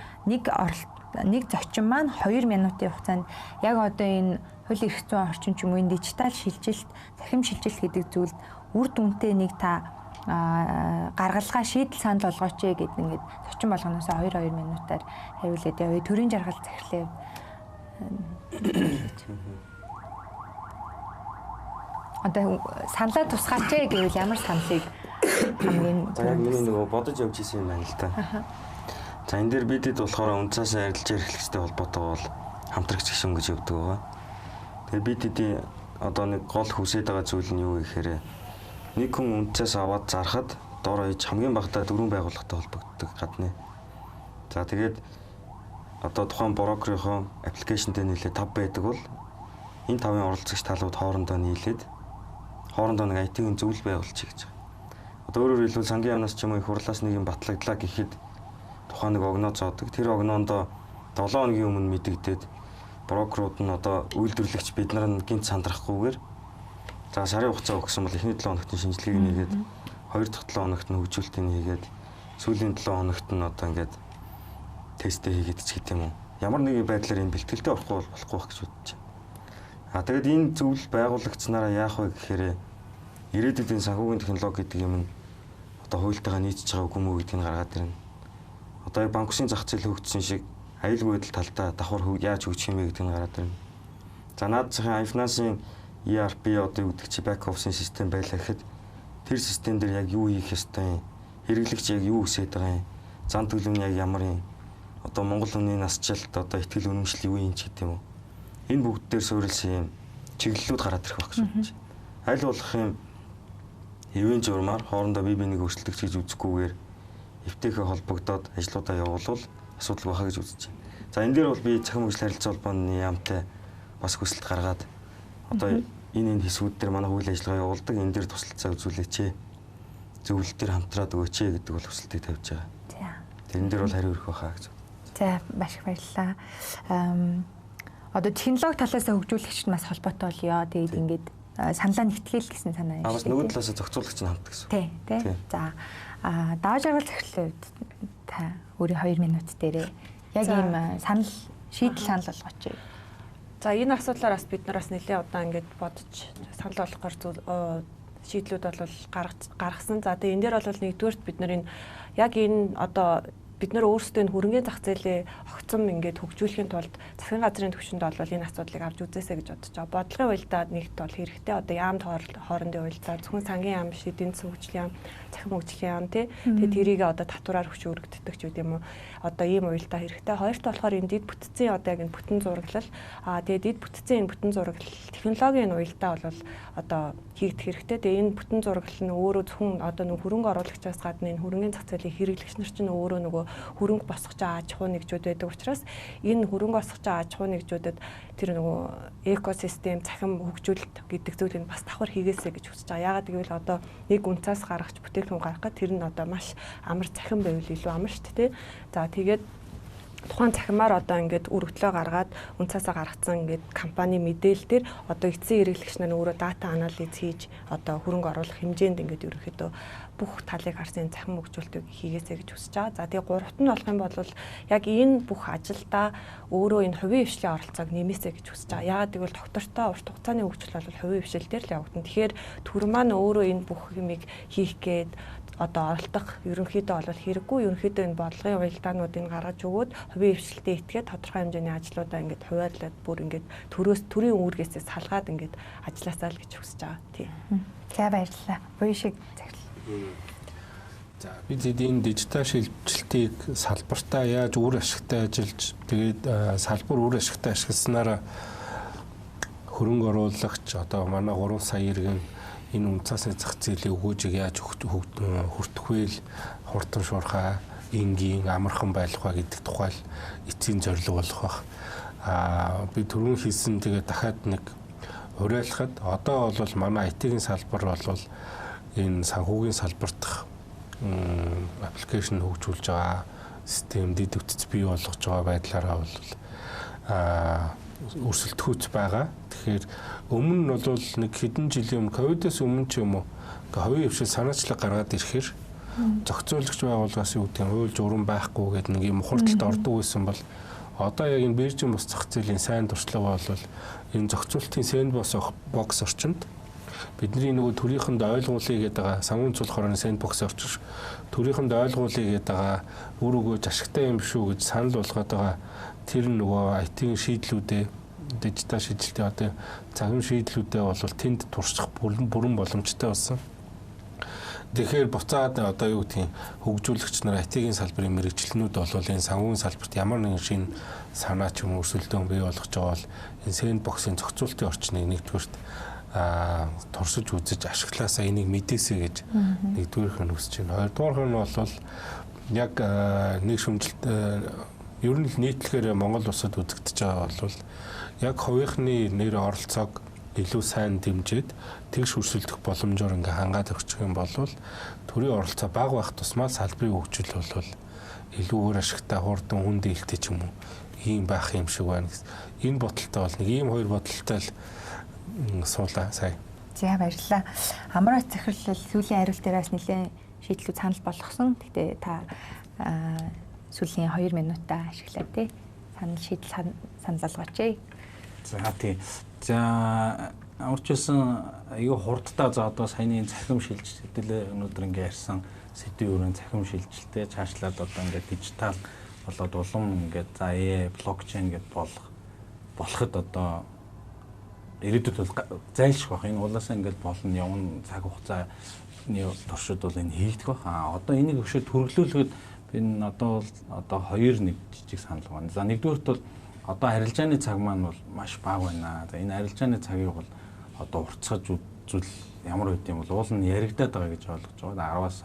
нэг зочин маань 2 минутын хугацаанд яг одоо энэ хууль эрх зүйн орчин ч юм уу энэ дижитал шилжилт, захим шилжилт гэдэг зүйлд үр дүнтэй нэг та гаргалгаа шийдэл санал болгооч гэдэг ингээд зочин болгоноос 2 минутаар хариулээд явъя. Төрийн жаргал захирлаа. Одоо саналаа тусгаач гэвэл ямар саналыг хамгийн яг миний нөгөө бодож явж исэн юм байна л та. За энэ дээр бидэд болохоор үнцээс арилж эрхлэгчтэй холбоотойгоо бол хамтрагч гишүүн гэж өвдөг байгаа. Тэгээ бидэдийн одоо нэг гол хүсэж байгаа зүйл нь юу гэхээр нэг хүн үнцээс аваад зархад доороо иж хамгийн багадаа 4 байгууллагатай холбогддог гадна. За тэгээд одоо тухайн брокерийнхоо аппликейшнтэй нийлээ 5 байдаг бол энэ 5-ын оролцогч талууд хоорондоо нийлээд хоорондоо нэг IT-ийн зөвлөл байгуулчих гэж байгаа. Одоо өөрөөр хэлбэл сангийн яамнаас ч юм уу их хурлаас нэг юм батлагдлаа гэхэд тухайн нэг огноо зоодог. Тэр огноондоо 7 хоногийн өмнө мэдэгдээд брокерууд нь одоо үйлдвэрлэгч бид нар нь гинт сандрахгүйгээр за сарын хугацаа өгсөн бол эхний 7 хоногт шинжилгээг нэгээд 2 дахь 7 хоногт нь хөгжүүлэлтийг хийгээд сүүлийн 7 хоногт нь одоо ингээд тестээ хийгээд ч гэдэг юм уу. Ямар нэгэн байдлаар энэ бэлтгэлтэй болохгүй байх гэж бодож байна. Тэгээд энэ зүйл байгуулагчнараа яах вэ гэхээр ирээдүйн санхүүгийн технологи гэдэг юм нь одоо хуультай нийцж байгаа үгүй мүү гэдгийг гаргаад ирнэ. Одоо банк усын зах зээл хөгжсөн шиг аюулгүй байдал талдаа давхар яаж хөгжих юм бэ гэдгийг гараад ирнэ. За наад захын iFinance-ийн ERP одоо юу гэдэг чи back office систем байлаа гэхэд тэр систем дээр яг юу хийх ёстой юм? Хэрэглэгч яг юу хүсэж байгаа юм? Зан төлөв нь яг ямар юм? Одоо Монгол хүний насжилт одоо ихтгэл үнэмшил юу юм ч гэдэг юм уу? Энэ бүгд дээр суурилсан юм чиглэлүүд гараад ирэх байх гэж бодож байна. Аль болох юм хэвийн журмаар хоорондоо бие биенийг өөрчлөлт хийж үзэхгүйгээр эвтэйхэ холбогдоод ажлуудаа явуулвал асуудал баха гэж үзэж байна. За энэ дээр бол би цахим хөгжил харилцаа холбооны яамтай бас хүсэлт гаргаад одоо энэ хэсгүүд дээр манай үйл ажиллагаа явуулдаг. Энэ дээр туслалцаа үзүүлээч. Зөвлөлт төр хамтраад өгөөч гэдэг бол хүсэлтийг тавьж байгаа. За. Тэрэн дээр бол хариу өрөх байхаа гэж. За маш их баярлалаа. Одоо технологи талаас хөгжүүлэгчд бас холбоотой болёо. Тэгээд ингээд саналаа нэгтгэл гэсэн санаа юм. Бас нөгөө талаас зохицуулагч нь хамт гэсэн. Тий. За даваа жаргал захирлын үед та өөрийн 2 минут дээрээ яг ийм шийдэл санал болгооч. За энэ асуудлаар бас бид нар бас нэлээд удаан ингээд бодож санал болгохоор шийдлүүд бол гаргасан. За тэгээ энэ дээр бол нэгдүгээрт бид нар яг энэ одоо бид нар өөрсдөө хөрөнгөний зах зээлээ огцом ингээд хөгжүүлэхийн тулд засгийн газрын түвшинд бол энэ асуудлыг авч үзээсэй гэж бодож байгаа. Бодлогын уялдаа нэгт бол хэрэгтэй. Одоо яамд хоорондын уялдаа зөвхөн сангийн яам биш, эдийн засгийн хөгжлийн яам, захин хөгжлийн яам тий. Тэгээд тэрийг одоо татвараар өгч өргөддөг ч үгүй юм уу. Одоо ийм уялдаа хэрэгтэй. Хоёрт болохоор энэ дэд бүтцийн одоо яг энэ бүтэн зураглал тэгээд дэд бүтцийн энэ бүтэн зураглал технологийн уялдаа бол одоо хийгдэх хэрэгтэй. Тэгээд энэ бүтэн зураглал нь өөрөө зөвхөн одоо нэг хөрөнгө оруулагчаас гадна энэ хөрөнгөний зах зээлийн хэрэглэгч нар чинь өөрөө нөгөө хөрөнгө босгож аж ахуй нэгжүүд байдаг учраас энэ хөрөнгө босгож аж ахуй нэгжүүдэд тэр нөгөө экосистем цахим хөгжүүлэлт гэдэг зүйлийг бас давхар хийгээсэй гэж хүсэж байгаа. Яагаад гэвэл одоо нэг үнцаас гаргаж бүтээгдэхүүн гаргах гэх тэр нь одоо маш амар цахим байвал илүү амар шүү дээ. За тэгээд тухайн цахимаар одоо ингээд өргөдлөө гаргаад үнцаасаа гаргацсан ингээд компани мэдээлэл дээр одоо эцсийн хэрэглэгч нар өөрөө дата анализ хийж одоо хөрөнгө оруулах хэмжээнд ингээд ерөнхийдөө бүх талыг харсан цахим хөгжүүлэлтийг хийгээсэй гэж хүсэж байгаа. За тэгээ гуравт нь болох юм бол яг энэ бүх ажилдаа өөрөө энэ хувийн хвшлийн оролцоог нэмээсэй гэж хүсэж байгаа. Яагаад гэвэл доктортой урт хугацааны хөгжил бол хувийн хвшил дээр л явагдана. Тэгэхээр төр маань өөрөө энэ бүх юмыг хийх гээд одоо оролдох ерөнхийдөө бол хэрэггүй. Ерөнхийдөө энэ бодлогын уялдаануудыг гаргаж өгөөд хувийн хвшилтэд итгээд тодорхой хэмжээний ажлуудаа ингээд хуваарлаад бүр ингээд төрийн үүргээсээ салгаад ингээд ажилласаа л гэж хүсэж байгаа. Тий. За баярлалаа. Буян шиг захирал. За бид энэ дижитал шилжилтийг салбартаа яаж үр ашигтай ажиллаж тэгээд салбар үр ашигтай ашигласнараа хөрөнгө оруулагч одоо манай 3 сая иргэн энэ үнцаасны зах зээлийн өгөөжийг яаж хүртэх вэ? Хурдан шуурхай, энгийн, амархан байх ба гэдэг тухай эцсийн зорилго болох бах. Би түрүүн хэлсэн тэгээд дахиад нэг уриалахад одоо бол манай IT-ийн салбар бол энэ санхүүгийн салбарт аппликейшн хөгжүүлж байгаа систем дэд бүтц бий болгож байгаа байдлаараа бол өрсөлдөхүйц байгаа. Тэгэхээр өмнө нь бол нэг хэдэн жилийн өмнө ковидос өмнө ч юм уу хувийн хвшил санаачлаг гаргаад ирэхээр зохицуулагч байгууллагаас юу гэдэг нь хууль журам байхгүй гэдэг нэг юм хурдталд ордог байсан бол одоо яг энэ биржийн бус зах зээлийн сайн туршлага бол энэ зохицуулалтын сэндбокс орчинд бидний нөгөө төрийнхэнд ойлгуулъя гэдэг байгаа санхүүгийн цул хорооны сэндбокс орчиж төрийнхэнд ойлгуулъя гэдэг байгаа үр өгөөж ашигтай юм шүү гэж санал болгоод байгаа тэр нөгөө IT-ийн шийдлүүдээ дижитал шийдэлтийн одоо цагийн шийдлүүдээ бол тэнд турших бүрэн боломжтой болсон. Тэгэхээр буцаад одоо юу гэдгийг хөгжүүлэгч нар IT-ийн салбарын мэрэгчлэнүүд бол энэ санхүүгийн салбарт ямар нэгэн шинэ санаа ч юм уу өрсөлдөөн бий болгож байгаа бол энэ сэндбоксын зохицуулалтын орчныг нэгдүгürt туршиж үзэж ашиглаасаа энийг мэдээсэй гэж нэгдүгээрх нь хүсэж байна. Хоёрдугаарх нь бол яг нэг шүмжилт ер нь нийтлэхээр Монгол улсад үзэгдэж байгаа бол яг хувийнхны нэр оролцоог илүү сайн дэмжиж тэгш өрсөлдөх боломжоор ингээ хангаад өгчих юм бол төрийн оролцоо бага байх тусмаа салбарын хөгжил бол илүү өөр ашигтай хурдан хүнд ээлтэй ч юм уу ийм байх юм шиг байна. Энэ бодолтой бол нэг ийм хоёр бодолтой л суулаа сая. За баярлалаа. Амраа захирал сүүлийн хариулт дээрээс нэлээд шийдлүүд санал болгосон. Гэхдээ та сүүлийн 2 минутаа ашиглаад тий шийдэл санал болгооч. За тий. За урьдчилсан аюу хурдтай за одоо саяны цахим шилжилтэлээ өнөөдөр ингээ ярьсан сэдвийн өрөөнд цахим шилжилттэй цаашлаад одоо ингээ дижитал болоод улам ингээ за блокчейн гэд болоход одоо ирээдүйд бол зайлшгүй бах. Энэ улаасаа ингээд болно явна цаг хугацааны туршид бол энэ хийгдэх бах. Одоо энийг өшөө төрөлөөлөхөд энэ одоо 2 жижиг санал байна. За нэгдүгээрт бол одоо арилжааны цаг маань бол маш бага байна. За энэ арилжааны цагийг бол одоо уртсгаж үзвэл ямар үт юм бол уул нь яригадаад байгаа гэж ойлгож байгаа. 10-аас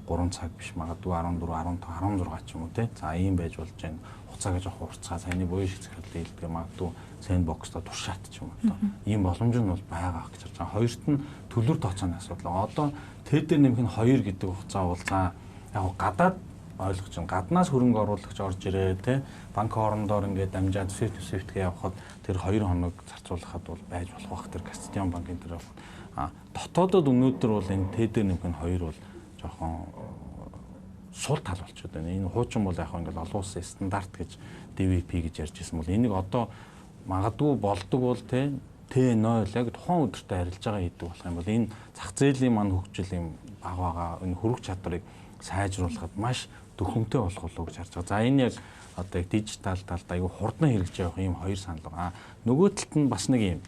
13 цаг биш магадгүй 14, 15, 16 ч юм уу те. За ийм байж болж байна. Хугацаа гэж авах уртцгаа саяны буян шиг захирал дийлдэг магадгүй сэндбоксто туршаат ч юм уу. Ийм боломж нь бол байгаа гэж байна. Хоёрт нь төлбөр тооцооны асуудал. Одоо тэд дээр нэмэх нь 2 гэдэг хугацаа бол за яг гадаад ойлгож байна. Гаднаас хөрөнгө оруулагч орж ирээ те банк хоорондоор ингээд дамжаад SWIFT-гээ явахад тэр 2 хоног зарцуулахад бол байж болох бах тэр Кастиан банкын тэр дотоодод өнөөдөр бол энэ тэд дээр нэмэх нь 2 бол жоохон сул тал болчиход байна. Энэ хуучин бол яг ингээд олон улсын стандарт гэж DVP гэж ярьж ирсэн бол энийг одоо магадгүй болдог бол T0 яг тухайн өдөртөө арилж байгаа хийдэг болох юм бол энэ зах зээлийн мань хөгжил юм байгаа энэ хөрөх чадрыг сайжруулахад маш төхөмтэй болох болов гэж харж байгаа. За энэ яг одоо дижитал талд аюу хурдан хэрэгжиж явах ийм 2 санал байгаа. Нөгөө талд нь бас нэг юм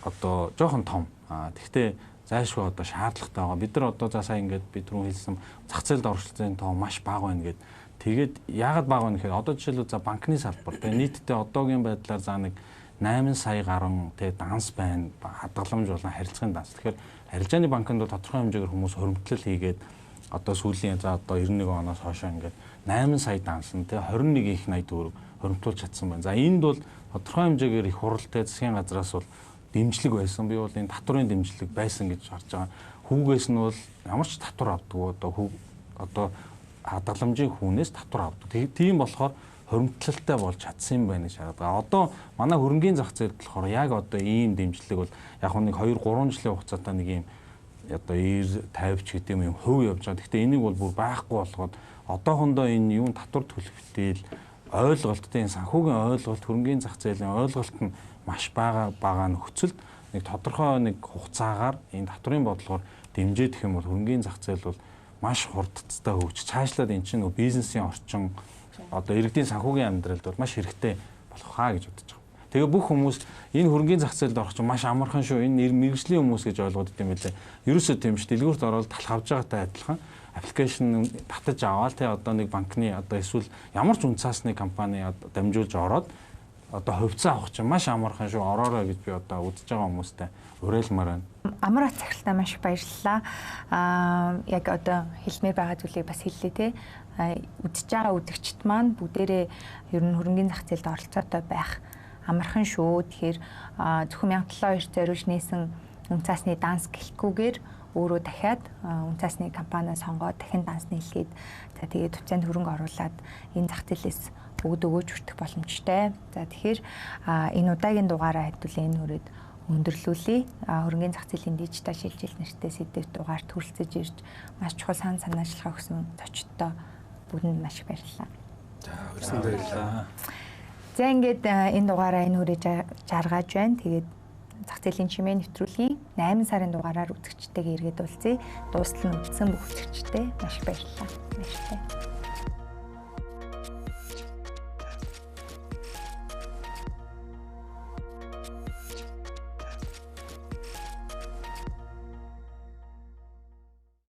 одоо жоохон том. Тэгвэл зайлшгүй одоо шаардлагатай байгаа. Бид нар одоо за сая ингээд бид түрүү хэлсэн зах зээлд оролцооны тоо маш бага байна гэд. Тэгээд яагаад бага байна гэхээр одоо жишээлбэл за банкны салбар нийтдээ одоогийн байдлаар за нэг 8 сая гаруй данс байна. Хадгаламж болон харилцааны данс. Тэгэхээр арилжааны банкнд тодорхой хэмжээгээр хүмүүс хөрөмтлөл хийгээд одоо сүүлийн за одоо 91 оноос хойш ингээд 8 сая данс нь 21 их 80 төгрөг хөрөмтүүлж чадсан байна. За энд бол тодорхой хэмжээгээр их хуралтай засгийн газраас бол дэмжлэг байсан. Би бол энэ татврын дэмжлэг байсан гэж харж байгаа. Хүүгээс нь бол ямар ч татвар авдаггүй. Одоо хадгаламжийн хүүнээс татвар авдаг. Тийм болохоор хөрөмтлөлтэй болж чадсан юм байна гэж хараад байгаа. Одоо манай хөрөнгийн зах зээлд болохоор яг одоо ийм дэмжлэг бол яг нэг 2-3 жилийн хугацаатай нэг ийм одоо 90-50 ч гэдэг юм хувь явж байгаа. Гэхдээ энийг бол бүр байхгүй болгоод одоохондоо энэ юун татвар төлөх битэл ойлголттой санхүүгийн ойлголт хөрөнгийн зах зээлийн ойлголт нь маш бага нөхцөлд нэг тодорхой нэг хугацаагаар энэ татврын бодлогоор дэмжиж гэх юм бол хөрөнгийн зах зээл бол маш хурдтай хөгжиж цаашлаад эн чинь бизнесийн орчин одоо иргэдийн санхүүгийн амьдралд бол маш хэрэгтэй болох хаа гэж бодож байгаа. Тэгээ бүх хүмүүс энэ хөрөнгийн зах зээлд орох чинь маш амархан шүү. Энэ мэргэжлийн хүмүүс гэж ойлгоод идэм байлээ. Ерөөсөө тийм ш дэлгүүрт ороод талхавж байгаатай адилхан аппликейшн татаж аваад одоо нэг банкны одоо эсвэл ямар ч үнцаасны компани дамжуулж ороод одоо хувьцаа авах чинь маш амархан шүү. Ороорой гэж би одоо үзэж байгаа хүмүүстэй уриалмаар байна. Амар цагтаа маш их баярлалаа. Яг одоо хэлмээр байгаа зүйлийг бас хэллээ те. Үзэж байгаа үзэгчд маань бүгдээрээ ер нь хөрөнгийн зах зээлд оролцоотой байх амархан шүү. Тэгэхээр зөвхөн 1702 зориулж нээсэн үнцаасны данс гэлэхгүйгээр өөрөө дахиад үнцаасны компани сонгоод дахин данс нийлгээд за тэгээд төвцөөнд хөрөнгө оруулаад энэ зах зээлээс бүгд өгөөж хүртэх боломжтой. За тэгэхээр энэ удаагийн дугаараа хэдүүлээ энэ хүрээд өндөрлүүлье. Хөрөнгийн зах зээлийн дижитал шилжилт нэртэй сэдвээр дугаард хүрэлцэж ирж маш чухал санаачлалаа өгсөн зочдтой бүгдэнд маш их баярлалаа. За өрсөн баярлалаа. За ингээд энэ дугаараа энэ хүрээж жаргаж байна. Тэгээд зах зээлийн чимээ нэвтрүүлгийн 8 сарын дугаараар үзэгчтэйгээ иргэд уулзъя. Дуустал нь үзсэн бүх үзэгчтэй маш их баярлалаа. Баярлалаа.